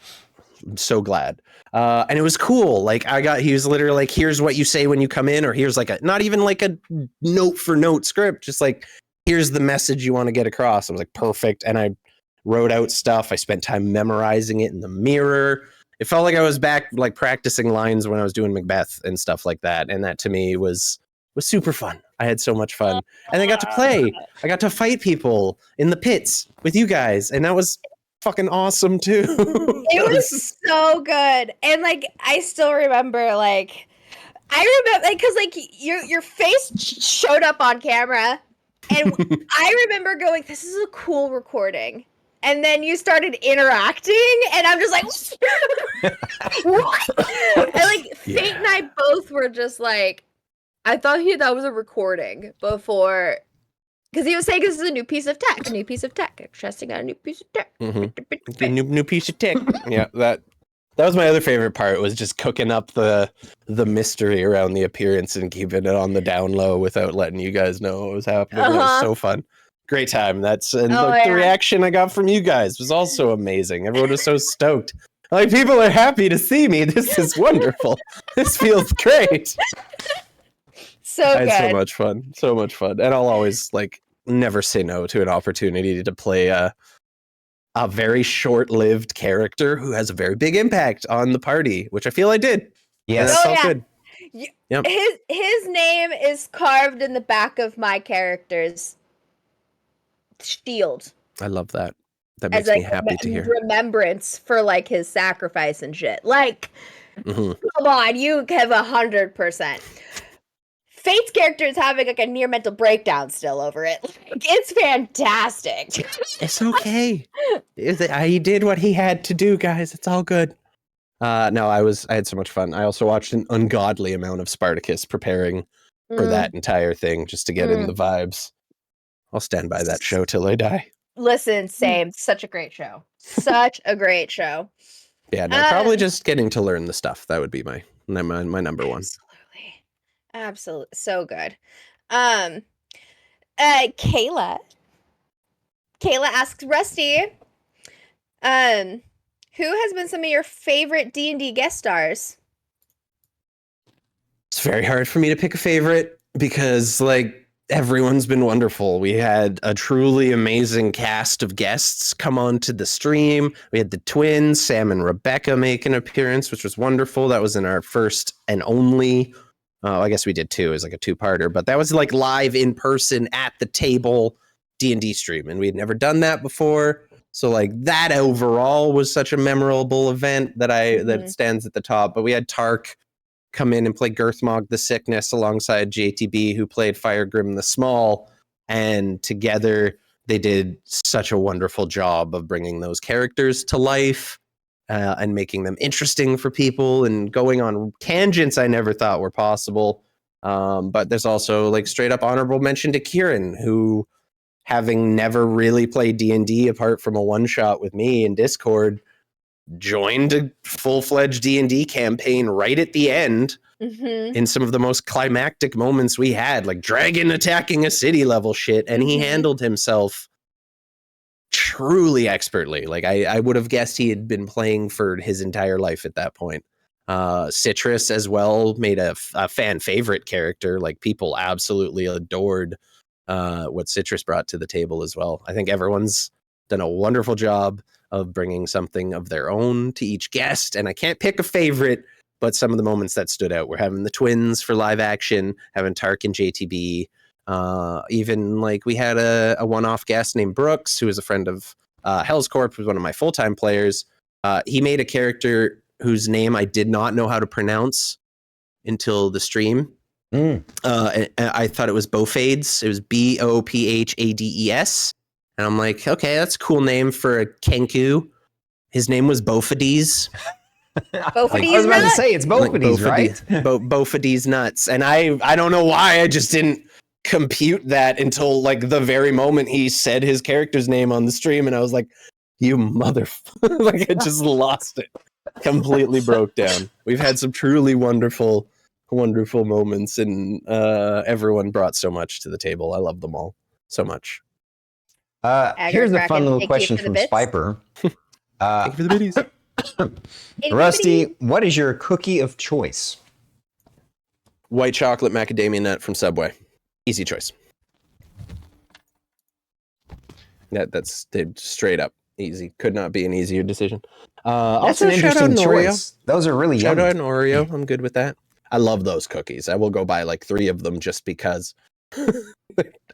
I'm so glad. And it was cool. Like he was literally like, here's what you say when you come in, or here's like not even like a note for note script, just like, here's the message you want to get across. I was like, perfect. And I wrote out stuff. I spent time memorizing it in the mirror. It felt like I was back like practicing lines when I was doing Macbeth and stuff like that. And that to me was super fun. I had so much fun. And I got to play. I got to fight people in the pits with you guys. And that was fucking awesome too. It was so good. And like I still remember like because like your face showed up on camera and I remember going, this is a cool recording. And then you started interacting and I'm just like what? And like Fate and I both were just like, I thought that was a recording before. Because he was saying this is a new piece of tech, testing out a new piece of tech. The new piece of tech. Yeah, that was my other favorite part, was just cooking up the mystery around the appearance and keeping it on the down low without letting you guys know what was happening. It was so fun. Great time. The reaction I got from you guys was also amazing. Everyone was so stoked. Like, people are happy to see me. This is wonderful. This feels great. So I good. had so much fun. So much fun. And I'll always, like, never say no to an opportunity to play a very short-lived character who has a very big impact on the party, which I feel I did. Yes. And that felt good. Yep. His name is carved in the back of my character's shield. I love that. That makes me happy to hear. Remembrance for like his sacrifice and shit. Like, come on, you have 100%. Fate's character is having like a near mental breakdown still over it. Like, it's fantastic. It's okay. He did what he had to do, guys. It's all good. No, I had so much fun. I also watched an ungodly amount of Spartacus preparing for that entire thing just to get in the vibes. I'll stand by that show till I die. Listen, same. Such a great show. Such a great show. Yeah, no, probably just getting to learn the stuff. That would be my number one. Absolutely. So good. Kayla asks Rusty, who has been some of your favorite D&D guest stars? It's very hard for me to pick a favorite because, like, everyone's been wonderful. We had a truly amazing cast of guests come onto the stream. We had the twins, Sam and Rebecca, make an appearance, which was wonderful. That was in our first and only, I guess we did two as like a two-parter, but that was like live in person at the table D&D stream, and we had never done that before. So like that overall was such a memorable event that stands at the top. But we had Tark come in and play Girthmog the Sickness alongside JTB, who played Firegrim the Small, and together they did such a wonderful job of bringing those characters to life and making them interesting for people and going on tangents I never thought were possible. But there's also like straight up honorable mention to Kieran, who, having never really played D&D apart from a one-shot with me in Discord, joined a full-fledged D&D campaign right at the end in some of the most climactic moments we had, like dragon attacking a city level shit, and he handled himself truly expertly. Like I would have guessed he had been playing for his entire life at that point. Citrus as well made a fan favorite character. Like, people absolutely adored what Citrus brought to the table as well. I think everyone's done a wonderful job of bringing something of their own to each guest, and I can't pick a favorite, but some of the moments that stood out were having the twins for live action, having Tark and JTB, even like we had a one-off guest named Brooks, who is a friend of Hell's Corp, who's one of my full-time players. He made a character whose name I did not know how to pronounce until the stream. I thought it was Bofades. It was Bophades. And I'm like, okay, that's a cool name for a Kenku. His name was Bofades. Bofades I was about to say, it's Bofades, right? Bofades nuts. And I don't know why I just didn't compute that until like the very moment he said his character's name on the stream. And I was like, you motherfucker. Like, I just lost it. Completely broke down. We've had some truly wonderful moments, and everyone brought so much to the table. I love them all so much. Here's a fun little question from Spiper. Thank you for the biddies. Rusty, what is your cookie of choice? White chocolate macadamia nut from Subway. Easy choice. That's straight up easy. Could not be an easier decision. That's an interesting choice. Those are really yummy. Shout out an Oreo. I'm good with that. I love those cookies. I will go buy like 3 of them just because.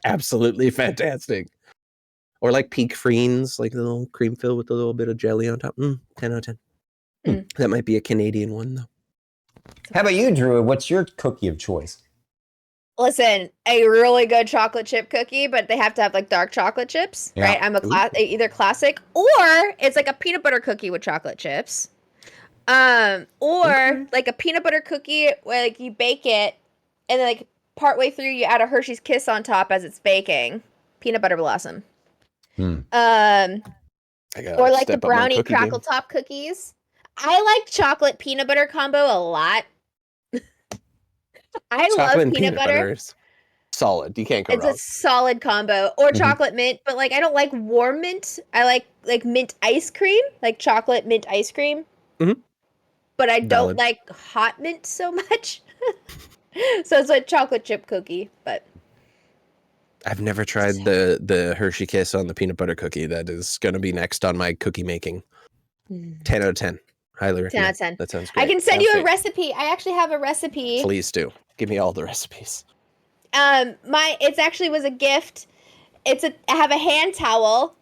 Absolutely fantastic. Or like Peak Freens, like the little cream fill with a little bit of jelly on top. 10 out of 10. That might be a Canadian one, though. How about you, Drew? What's your cookie of choice? Listen, a really good chocolate chip cookie, but they have to have like dark chocolate chips, right? I'm either classic, or it's like a peanut butter cookie with chocolate chips. Or like a peanut butter cookie where like you bake it, and then like partway through you add a Hershey's Kiss on top as it's baking. Peanut butter blossom. Or like the brownie crackle top cookies. I like chocolate peanut butter combo a lot. I love peanut butter. Solid. You can't go wrong. It's a solid combo. Or chocolate mint, but like I don't like warm mint. I like mint ice cream, like chocolate mint ice cream. Mhm. But I don't Valid. like hot mint so much. So it's a chocolate chip cookie, but I've never tried the Hershey Kiss on the peanut butter cookie. That is going to be next on my cookie making. 10 out of 10. Highly 10 out recommend. of 10. That sounds great. I can send Sounds you a great. recipe. I actually have a recipe. Please do. Give me all the recipes. It's actually was a gift. I have a hand towel.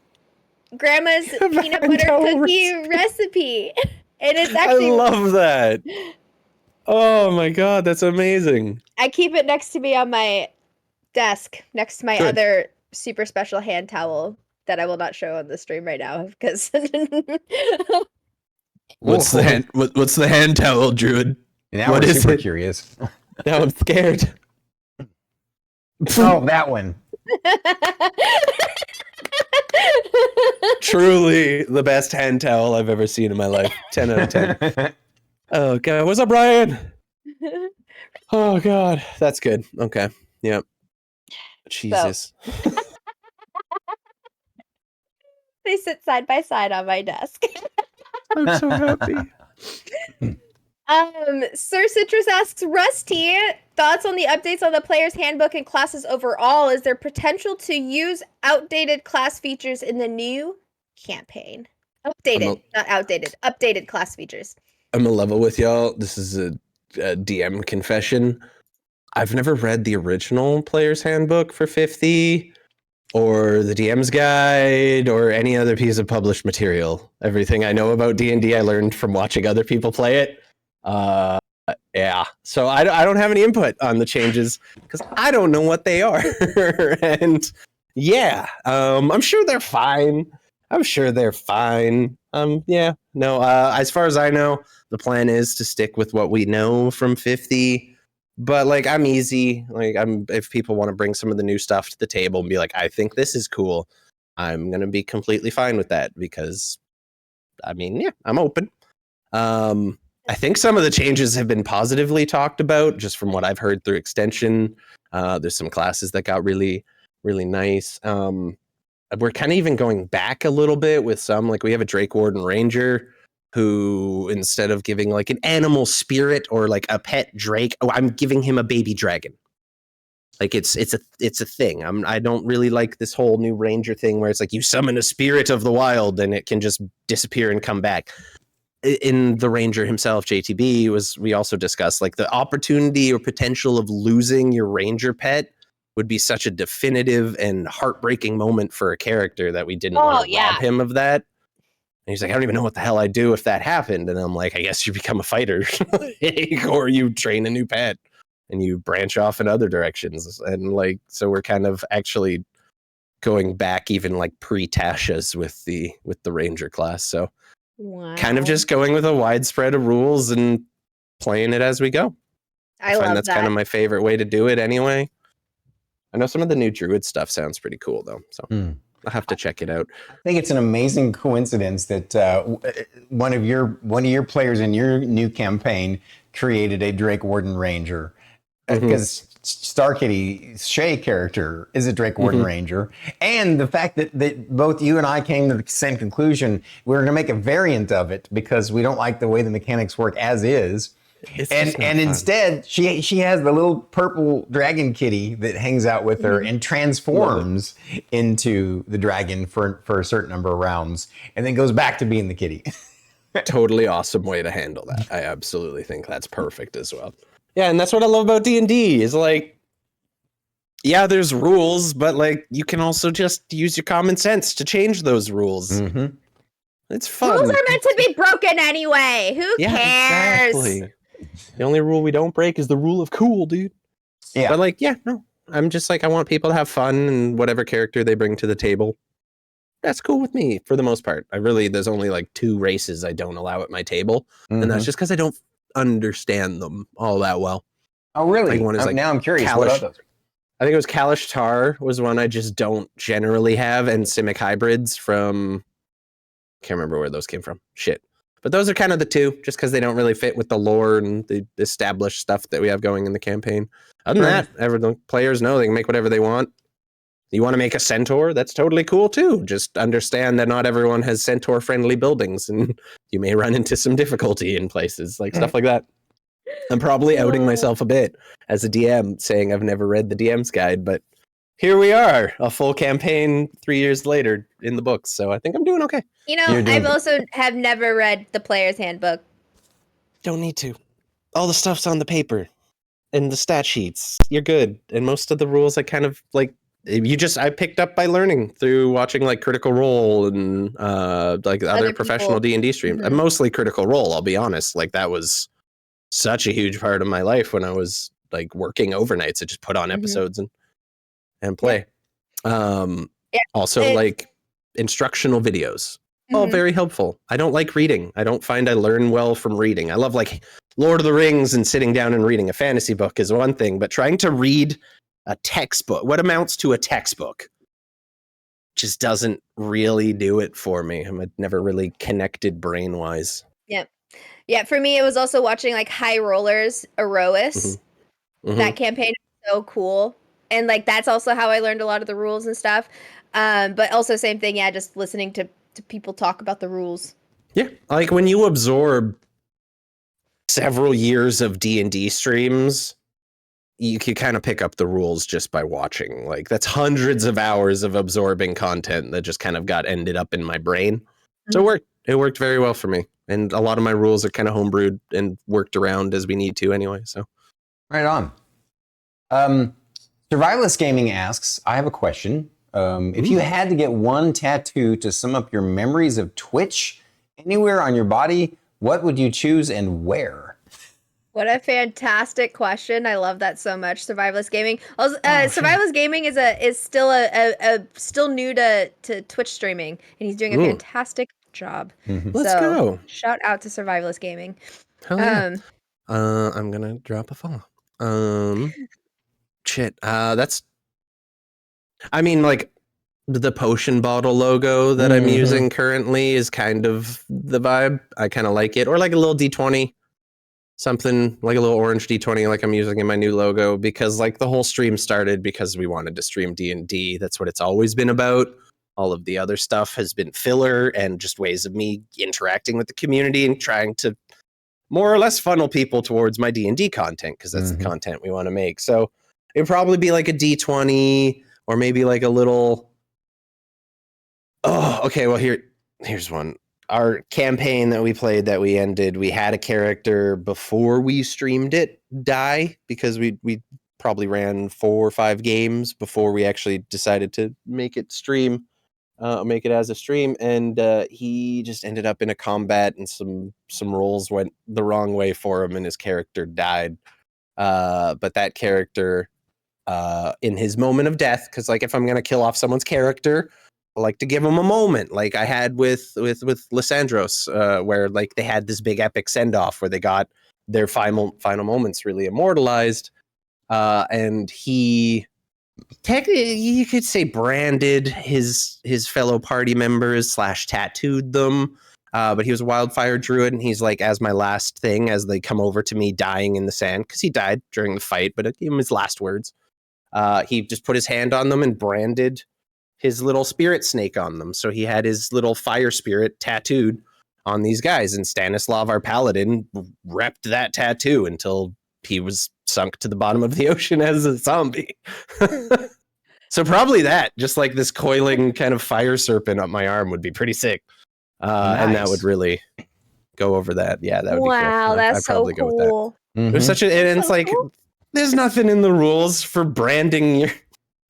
Grandma's peanut butter cookie recipe. And it's actually, I love that. Oh my God, that's amazing. I keep it next to me on my desk, next to my Good. other super special hand towel that I will not show on the stream right now because What's the hand towel, Druid? Now What we're is super it? curious. Now I'm scared. Oh, that one. Truly the best hand towel I've ever seen in my life. 10 out of 10. Oh God, what's up, Brian? Oh God, that's good. Okay, yep. Jesus. They sit side by side on my desk. I'm so happy. Sir Citrus asks, Rusty, thoughts on the updates on the player's handbook and classes overall? Is there potential to use outdated class features in the new campaign? Updated, not outdated. Updated class features. I'm a level with y'all. This is a DM confession. I've never read the original player's handbook for 50 or the DM's guide or any other piece of published material. Everything I know about D&D I learned from watching other people play it. Yeah, so I don't have any input on the changes because I don't know what they are. And yeah, I'm sure they're fine. Yeah, no, as far as I know, the plan is to stick with what we know from 50. But like, I'm easy. Like, if people want to bring some of the new stuff to the table and be like, I think this is cool, I'm gonna be completely fine with that because, I mean, yeah, I'm open. I think some of the changes have been positively talked about, just from what I've heard through extension. There's some classes that got really, really nice. We're kind of even going back a little bit with some, like we have a Drake Warden Ranger who, instead of giving like an animal spirit or like a pet drake, I'm giving him a baby dragon. Like it's a thing. I don't really like this whole new Ranger thing where it's like you summon a spirit of the wild and it can just disappear and come back. In the Ranger himself, JTB, we also discussed like the opportunity or potential of losing your Ranger pet would be such a definitive and heartbreaking moment for a character that we didn't want to rob him of that. And he's like, I don't even know what the hell I'd do if that happened. And I'm like, I guess you become a fighter or you train a new pet and you branch off in other directions. And like, so we're kind of actually going back even like pre-Tasha's with the Ranger class. So kind of just going with a wide spread of rules and playing it as we go. I find that's kind of my favorite way to do it anyway. I know some of the new Druid stuff sounds pretty cool though. So I'll have to check it out. I think it's an amazing coincidence that one of your players in your new campaign created a Drake Warden Ranger, because Starkitty's Shay character is a Drake Warden Ranger, and the fact that both you and I came to the same conclusion, we're going to make a variant of it because we don't like the way the mechanics work as is. And instead, she has the little purple dragon kitty that hangs out with her and transforms into the dragon for a certain number of rounds, and then goes back to being the kitty. Totally awesome way to handle that. I absolutely think that's perfect as well. Yeah, and that's what I love about D&D is like, yeah, there's rules, but like you can also just use your common sense to change those rules. It's fun. Rules are meant to be broken anyway. Who cares? Exactly. The only rule we don't break is the rule of cool, dude. Yeah. But like, yeah, no. I'm just like, I want people to have fun and whatever character they bring to the table. That's cool with me for the most part. There's only like 2 races I don't allow at my table. And that's just because I don't understand them all that well. Oh, really? Like one is like now I'm curious. Kalish. What are those? I think it was Kalish Tar was one I just don't generally have, and Simic hybrids from, can't remember where those came from. Shit. But those are kind of the 2, just because they don't really fit with the lore and the established stuff that we have going in the campaign. Other than that, the players know they can make whatever they want. You want to make a centaur? That's totally cool too. Just understand that not everyone has centaur-friendly buildings, and you may run into some difficulty in places, like stuff like that. I'm probably outing myself a bit as a DM, saying I've never read the DM's guide, but here we are, a full campaign 3 years later in the books, so I think I'm doing okay. You know, I've also have never read the player's handbook. Don't need to. All the stuff's on the paper and the stat sheets. You're good. And most of the rules I kind of like I picked up by learning through watching like Critical Role and like other professional D&D streams. Mm-hmm. Mostly Critical Role, I'll be honest. Like that was such a huge part of my life when I was like working overnights. I just put on episodes and play. Also like instructional videos. All very helpful. I don't like reading. I don't find I learn well from reading. I love like Lord of the Rings and sitting down and reading a fantasy book is one thing, but trying to read a textbook, what amounts to a textbook, just doesn't really do it for me. I'm never really connected brain-wise. Yeah, for me, it was also watching like High Rollers, Erois. That campaign is so cool. And like that's also how I learned a lot of the rules and stuff. But also same thing, just listening to people talk about the rules. Yeah, like when you absorb several years of D&D streams, you can kind of pick up the rules just by watching. Like that's hundreds of hours of absorbing content that just kind of ended up in my brain. So it worked very well for me. And a lot of my rules are kind of homebrewed and worked around as we need to anyway. So right on. Survivalist Gaming asks, I have a question. If you had to get one tattoo to sum up your memories of Twitch anywhere on your body, what would you choose and where? What a fantastic question. I love that so much. Survivalist Gaming. Also, Survivalist Gaming is still new to Twitch streaming, and he's doing a fantastic job. Let's go. Shout out to Survivalist Gaming. Hell yeah. I'm going to drop a follow. I mean, like, the potion bottle logo that I'm using currently is kind of the vibe. I kind of like it. Or like a little D20. Something like a little orange D20 like I'm using in my new logo, because like the whole stream started because we wanted to stream D&D. That's what it's always been about. All of the other stuff has been filler and just ways of me interacting with the community and trying to more or less funnel people towards my D&D content, because that's the content we want to make. So it'd probably be like a D20 or maybe like a little... Oh, okay, well here's one. Our campaign that we played that we ended, we had a character before we streamed it die, because we probably ran 4 or 5 games before we actually decided to make it as a stream, and he just ended up in a combat and some rolls went the wrong way for him and his character died. But that character, in his moment of death, because like if I'm gonna kill off someone's character, I like to give them a moment, like I had with Lysandros, where like they had this big epic send off where they got their final moments really immortalized, and he technically, you could say, branded his fellow party members / tattooed them, but he was a wildfire druid, and he's like, as my last thing, as they come over to me dying in the sand, because he died during the fight, but it gave him his last words. He just put his hand on them and branded his little spirit snake on them. So he had his little fire spirit tattooed on these guys, and Stanislav, our paladin, repped that tattoo until he was sunk to the bottom of the ocean as a zombie. So probably that, just like this coiling kind of fire serpent up my arm would be pretty sick. Nice. And that would really go over that. Yeah, that would be cool. Wow, that's I'd probably so cool. Go with that. It was such and it's like, there's nothing in the rules for branding your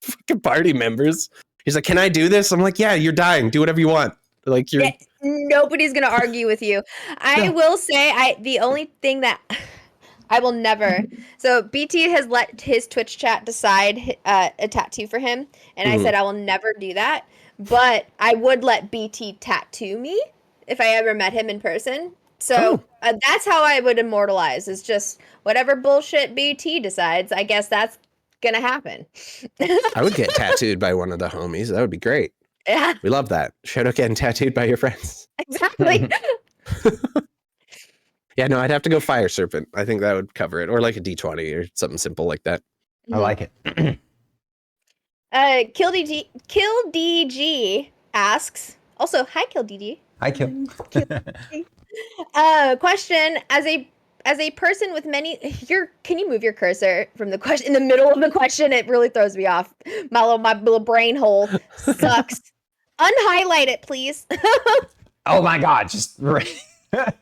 fucking party members. He's like, can I do this? I'm like, yeah, you're dying. Do whatever you want. Like you're... Nobody's going to argue with you. I will say, the only thing that I will never... So BT has let his Twitch chat decide a tattoo for him. And I said, I will never do that. But I would let BT tattoo me if I ever met him in person. So that's how I would immortalize, is just whatever bullshit BT decides. I guess that's gonna happen. I would get tattooed by one of the homies. That would be great. Yeah, we love that. Shout out getting tattooed by your friends. Exactly. Yeah, no, I'd have to go fire serpent. I think that would cover it, or like a D20 or something simple like that. I like it. Kill DG asks. Also, hi, Kill DG. Hi, Kill. Question: as a person with many, can you move your cursor from the question in the middle of the question? It really throws me off. My little brain hole sucks. Unhighlight it, please. Oh my God! Just read it.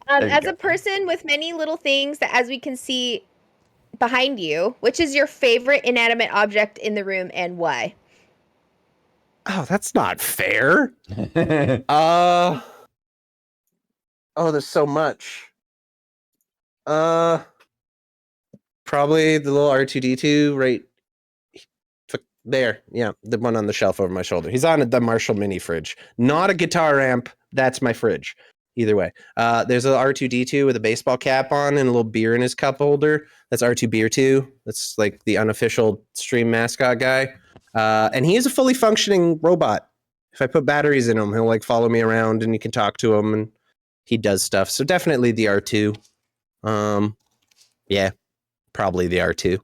As a person with many little things that, as we can see behind you, which is your favorite inanimate object in the room and why? Oh, that's not fair. There's so much. Probably the little R2D2 right there. Yeah, the one on the shelf over my shoulder. He's on the Marshall mini fridge. Not a guitar amp. That's my fridge. Either way. There's a R2D2 with a baseball cap on and a little beer in his cup holder. That's R2 Beer 2. That's like the unofficial stream mascot guy. And he is a fully functioning robot. If I put batteries in him, he'll like follow me around and you can talk to him and he does stuff. So definitely the R2. Yeah, probably the R2.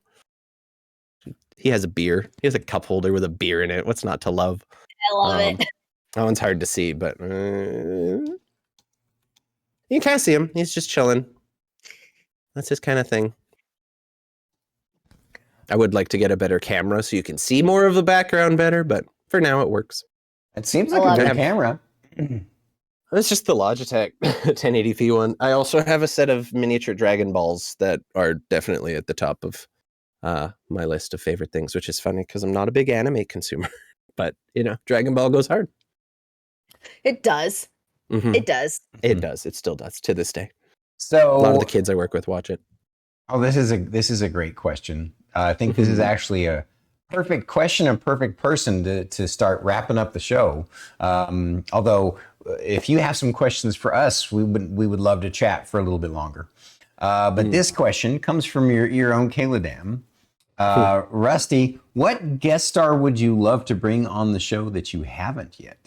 He has a beer. He has a cup holder with a beer in it. What's not to love? I love it. That one's hard to see, but you can kind of see him. He's just chilling. That's his kind of thing. I would like to get a better camera so you can see more of the background better, but for now it works. It seems like a good camera. It's just the Logitech 1080p one. I also have a set of miniature Dragon Balls that are definitely at the top of my list of favorite things, which is funny because I'm not a big anime consumer, but Dragon Ball goes hard. It does. Mm-hmm. It does. It does. It still does to this day. So a lot of the kids I work with watch it. Oh, this is a great question. I think this is actually a perfect question, a perfect person to start wrapping up the show. Although, if you have some questions for us, we would love to chat for a little bit longer. But this question comes from your own Kayla Dam. Rusty, what guest star would you love to bring on the show that you haven't yet?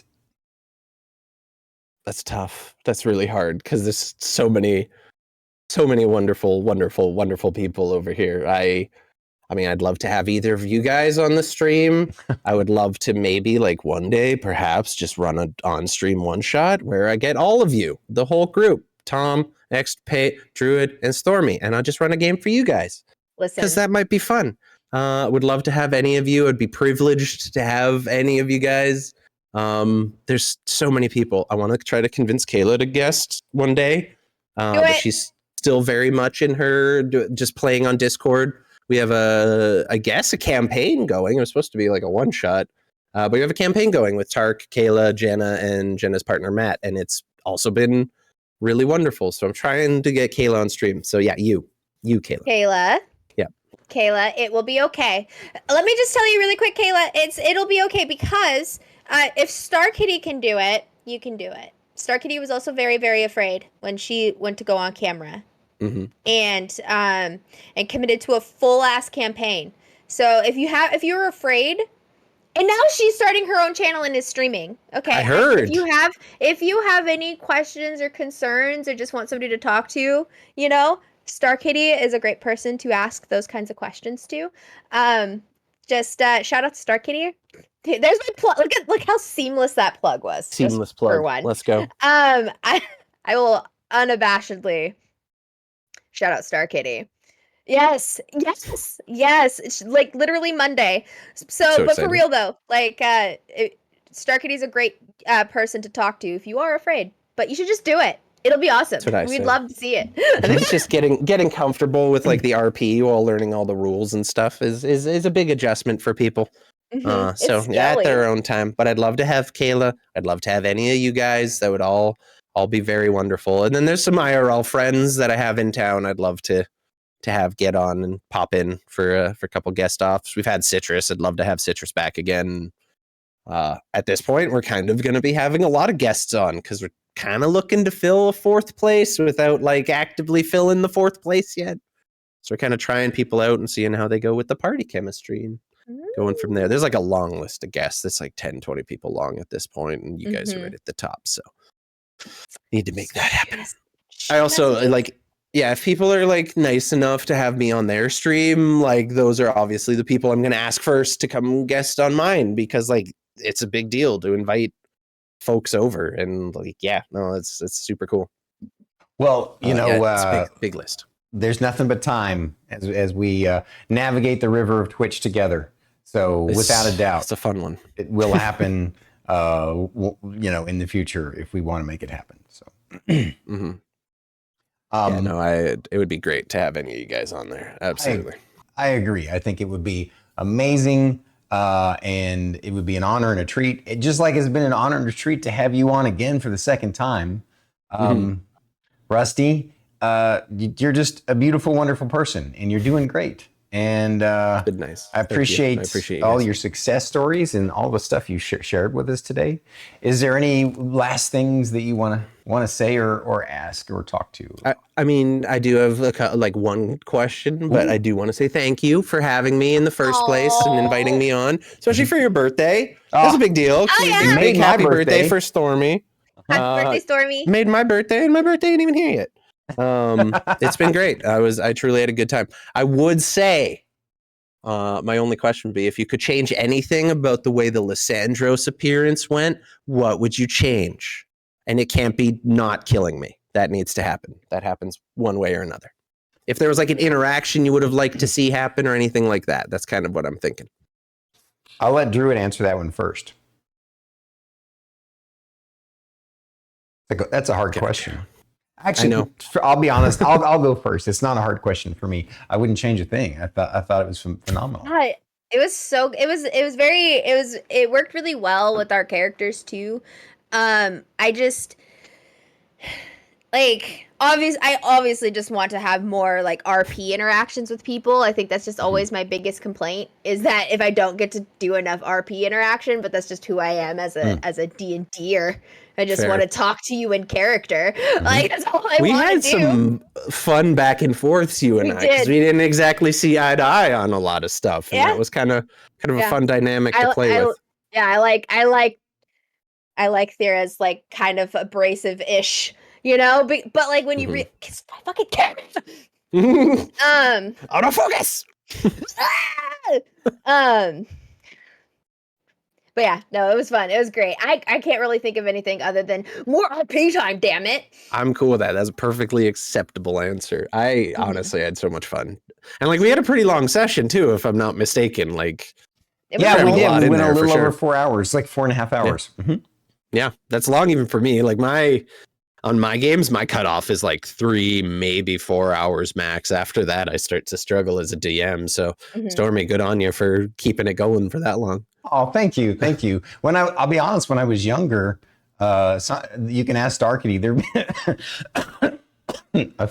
That's tough. That's really hard because there's so many wonderful, wonderful, wonderful people over here. I mean, I'd love to have either of you guys on the stream. I would love to maybe like one day, perhaps just run an on-stream one-shot where I get all of you, the whole group, Tom, XP, Druid, and Stormy, and I'll just run a game for you guys. Listen, because that might be fun. Would love to have any of you. I'd be privileged to have any of you guys. There's so many people. I want to try to convince Kayla to guest one day, but she's still very much in her just playing on Discord. We have a campaign going. It was supposed to be like a one shot, but we have a campaign going with Tark, Kayla, Jenna, and Jenna's partner Matt, and it's also been really wonderful. So I'm trying to get Kayla on stream. So yeah, you, Kayla. Kayla. Yeah. Kayla, it will be okay. Let me just tell you really quick, Kayla. It'll be okay because if Star Kitty can do it, you can do it. Star Kitty was also very, very afraid when she went to go on camera. Mm-hmm. And committed to a full ass campaign. So if you're afraid, and now she's starting her own channel and is streaming. Okay, I heard. If you have any questions or concerns or just want somebody to talk to, Star Kitty is a great person to ask those kinds of questions to. Just shout out to Star Kitty. There's my plug. Look how seamless that plug was. Seamless plug. For one. Let's go. I will unabashedly shout out Star Kitty. Yes. It's like literally Monday. So but for real though, like Star Kitty's a great person to talk to if you are afraid. But you should just do it. It'll be awesome. We'd love to see it. I think just getting comfortable with like the RP while learning all the rules and stuff is a big adjustment for people. Mm-hmm. So yeah, at their own time. But I'd love to have Kayla. I'd love to have any of you guys. That would all be very wonderful. And then there's some IRL friends that I have in town. I'd love to have get on and pop in for a couple guest offs. We've had Citrus. I'd love to have Citrus back again. At this point, we're kind of going to be having a lot of guests on because we're kind of looking to fill a fourth place without like actively filling the fourth place yet. So we're kind of trying people out and seeing how they go with the party chemistry and going from there. There's like a long list of guests. It's like 10, 20 people long at this point, and you guys are right at the top. So need to make that happen. I also like Yeah, if people are like nice enough to have me on their stream, like those are obviously the people I'm going to ask first to come guest on mine, because like it's a big deal to invite folks over, and like it's super cool. Well, it's big list. There's nothing but time as we navigate the river of Twitch together. So without a doubt, it's a fun one. It will happen, in the future if we want to make it happen. So, Mm-hmm. It would be great to have any of you guys on there. Absolutely. I agree. I think it would be amazing, and it would be an honor and a treat. Just like it's been an honor and a treat to have you on again for the second time. Rusty, you're just a beautiful, wonderful person, and you're doing great. And nice. I appreciate all your success stories and all the stuff you shared with us today. Is there any last things that you want to say or ask or talk to? I mean, I do have one question, but I do want to say thank you for having me in the first place and inviting me on, especially for your birthday. That's a big deal. Big happy birthday for Stormy. Happy birthday, Stormy. Made my birthday, and my birthday ain't even here yet. It's been great. I truly had a good time. I would say my only question would be, if you could change anything about the way the Lysandros appearance went, what would you change? And it can't be not killing me. That needs to happen. That happens one way or another. If there was like an interaction you would have liked to see happen or anything like that, that's kind of what I'm thinking. I'll let Druid answer that one first. That's a hard question. Actually, I know. I'll be honest. I'll go first. It's not a hard question for me. I wouldn't change a thing. I thought it was phenomenal. It worked really well with our characters too. I obviously just want to have more like RP interactions with people. I think that's just always my biggest complaint, is that if I don't get to do enough RP interaction, but that's just who I am as a D&D'er. I just want to talk to you in character. Like, that's all I want to do. We had some fun back and forths, you and I, because we didn't exactly see eye to eye on a lot of stuff, and that was kind of a fun dynamic to play with. Yeah, I like Thera's like kind of abrasive-ish, but like when you fucking camera. Autofocus. But yeah, no, it was fun. It was great. I can't really think of anything other than more RP time, damn it. I'm cool with that. That's a perfectly acceptable answer. I honestly had so much fun. And like we had a pretty long session too, if I'm not mistaken. Like we did. We went a little over 4 hours, like 4.5 hours. Yeah, that's long even for me. Like on my games, my cutoff is like 3, maybe 4 hours max. After that, I start to struggle as a DM. So Stormy, good on you for keeping it going for that long. Oh, thank you. I'll be honest, when I was younger, you can ask Darkity, there a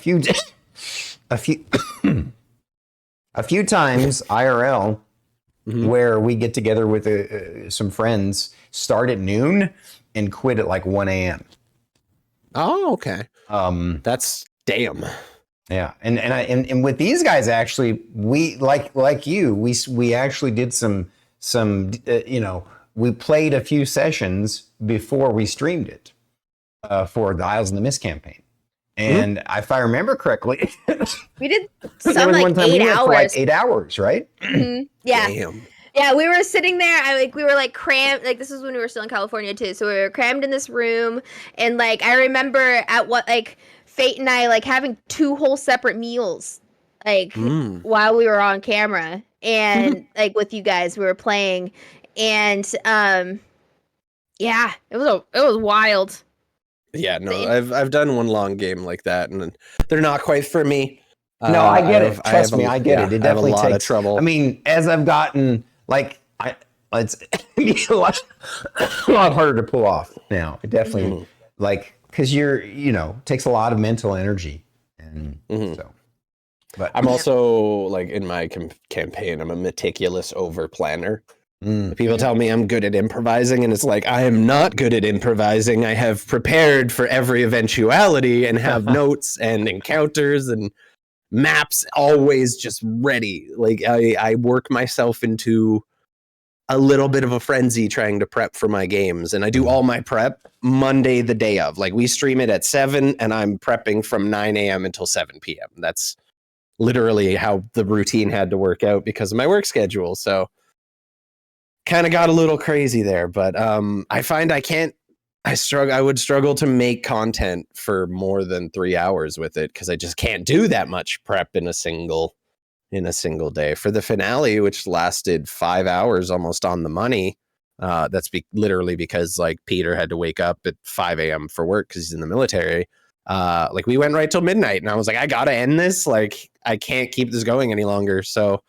few times IRL where we get together with some friends, start at noon and quit at like 1 a.m. Oh, okay. That's damn. Yeah, and with these guys, actually, we like you, we actually did some we played a few sessions before we streamed it for the Isles in the Mist campaign. And if I remember correctly, we did some like 8 hours. For like 8 hours, right? Yeah. Damn. Yeah, we were sitting there. We were like crammed. Like, this was when we were still in California too. So we were crammed in this room, and like I remember Fate and I like having 2 whole separate meals, like while we were on camera, and like with you guys, we were playing, and yeah, it was wild. Yeah, no, I've done one long game like that, and they're not quite for me. No, I get it. Trust me, I get it. It definitely takes a lot of trouble. I mean, as I've gotten it's a lot harder to pull off now. It definitely because takes a lot of mental energy, and so. But I'm also like in my campaign, I'm a meticulous over planner. People tell me I'm good at improvising, and it's like, I am not good at improvising. I have prepared for every eventuality and have notes and encounters and maps always just ready. Like I work myself into a little bit of a frenzy trying to prep for my games. And I do all my prep Monday, the day of. Like, we stream it at 7 and I'm prepping from 9 a.m. until 7 p.m. That's literally how the routine had to work out because of my work schedule. So kind of got a little crazy there, but I find I would struggle to make content for more than 3 hours with it because I just can't do that much prep in a single day. For the finale, which lasted 5 hours almost on the money, that's literally because like Peter had to wake up at 5 a.m. for work because he's in the military. Like, we went right till midnight and I was like, I gotta end this. Like, I can't keep this going any longer. So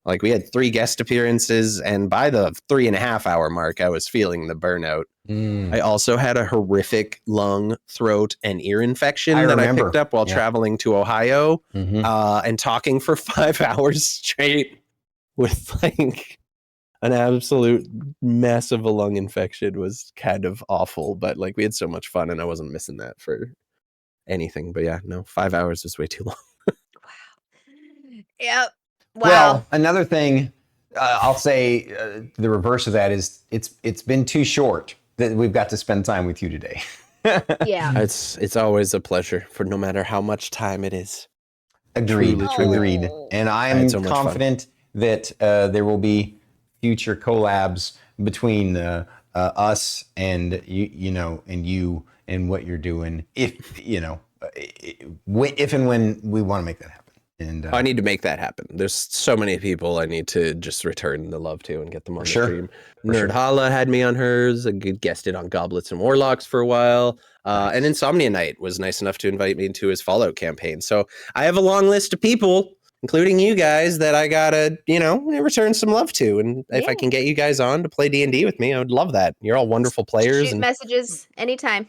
like, we had 3 guest appearances, and by the 3.5 hour mark, I was feeling the burnout. I also had a horrific lung, throat, and ear infection I picked up while traveling to Ohio, and talking for 5 hours straight with like an absolute mess of a lung infection was kind of awful. But like, we had so much fun, and I wasn't missing that for anything. But yeah, no, 5 hours was way too long. Wow. Yep. Wow. Well, another thing I'll say, the reverse of that is it's been too short that we've got to spend time with you today. Yeah. It's always a pleasure for no matter how much time it is. Agreed. Agreed. And I'm confident that there will be future collabs between us and you and what you're doing, if and when we want to make that happen. And I need to make that happen. There's so many people I need to just return the love to and get them on the stream. Nerd Hala had me on hers. I guested on Goblets and Warlocks for a while. And Insomnia Night was nice enough to invite me into his Fallout campaign. So I have a long list of people, including you guys, that I gotta, return some love to. And if I can get you guys on to play D&D with me, I would love that. You're all wonderful players. Shoot messages anytime.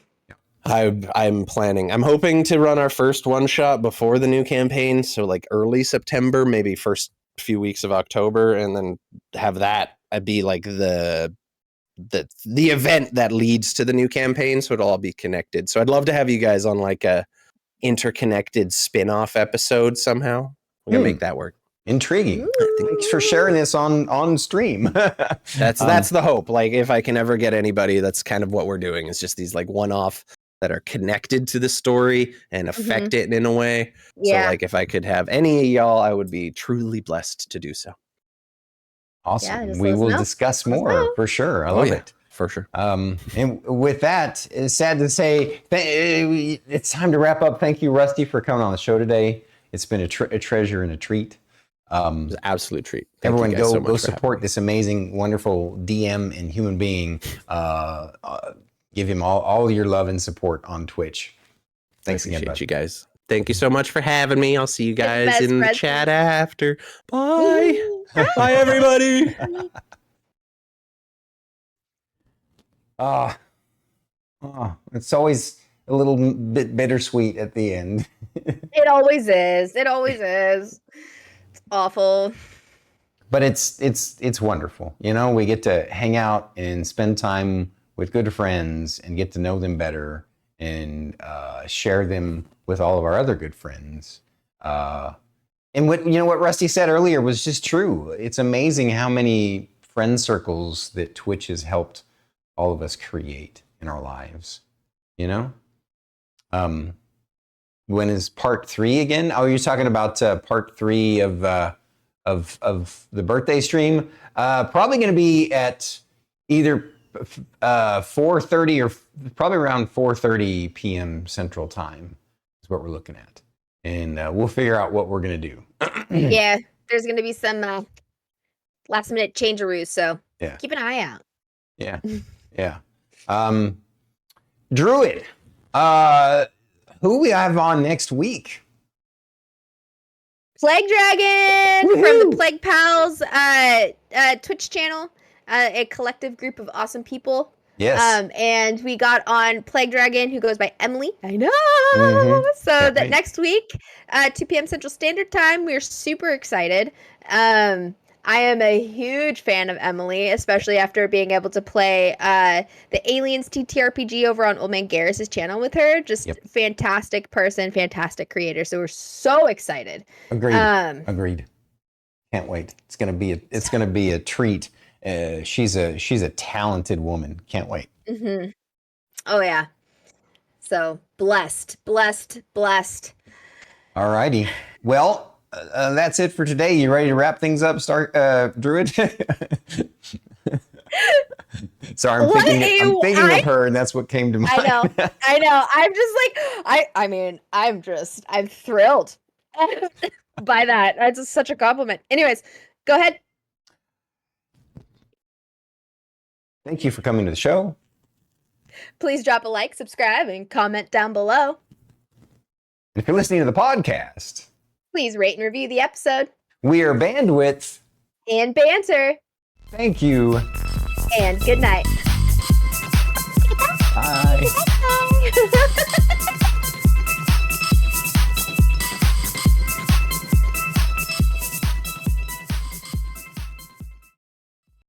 I'm planning. I'm hoping to run our first one shot before the new campaign, so like early September, maybe first few weeks of October, and then have that be like the event that leads to the new campaign, so it'll all be connected. So I'd love to have you guys on like a interconnected spin-off episode somehow. We're gonna make that work. Intriguing. Thanks for sharing this on stream. That's the hope. Like, if I can ever get anybody, that's kind of what we're doing. It's just these like one-off that are connected to the story and affect it in a way. Yeah. So like, if I could have any of y'all, I would be truly blessed to do so. Awesome. Yeah, we will discuss more for sure. I love it. For sure. And with that, it's sad to say, it's time to wrap up. Thank you, Rusty, for coming on the show today. It's been a treasure and a treat. It was an absolute treat. Everyone go support this amazing, wonderful DM and human being. Give him all your love and support on Twitch. Thanks again, you guys. Thank you so much for having me. I'll see you guys in the chat after. Bye. Bye, everybody. It's always a little bit bittersweet at the end. It always is. It's awful. But it's wonderful. We get to hang out and spend time with good friends and get to know them better and share them with all of our other good friends. And what Rusty said earlier was just true. It's amazing how many friend circles that Twitch has helped all of us create in our lives. When is part 3 again? Oh, you're talking about part 3 of the birthday stream. Probably going to be at either 4:30 or probably around 4:30 p.m. Central Time is what we're looking at, and we'll figure out what we're gonna do. Yeah, there's gonna be some last minute changearoos, so keep an eye out. Yeah. Druid, who we have on next week? Plague Dragon. Woo-hoo! From the Plague Pals Twitch channel. A collective group of awesome people. Yes. And we got on Plague Dragon, who goes by Emily. I know. So that next week, 2 p.m. Central Standard Time, we're super excited. I am a huge fan of Emily, especially after being able to play the Aliens TTRPG over on Old Man Garrus's channel with her. Just fantastic person, fantastic creator. So we're so excited. Agreed. Can't wait. It's gonna be a treat. She's a talented woman. Can't wait. Mm-hmm. Oh yeah. So blessed. All righty. Well, that's it for today. You ready to wrap things up, Druid? Sorry, I'm thinking of her, and that's what came to mind. I know. I'm just like, I'm thrilled by that. That's just such a compliment. Anyways, go ahead. Thank you for coming to the show. Please drop a like, subscribe, and comment down below. If you're listening to the podcast, please rate and review the episode. We are Bandwidth and Banter. Thank you. And good night. Bye.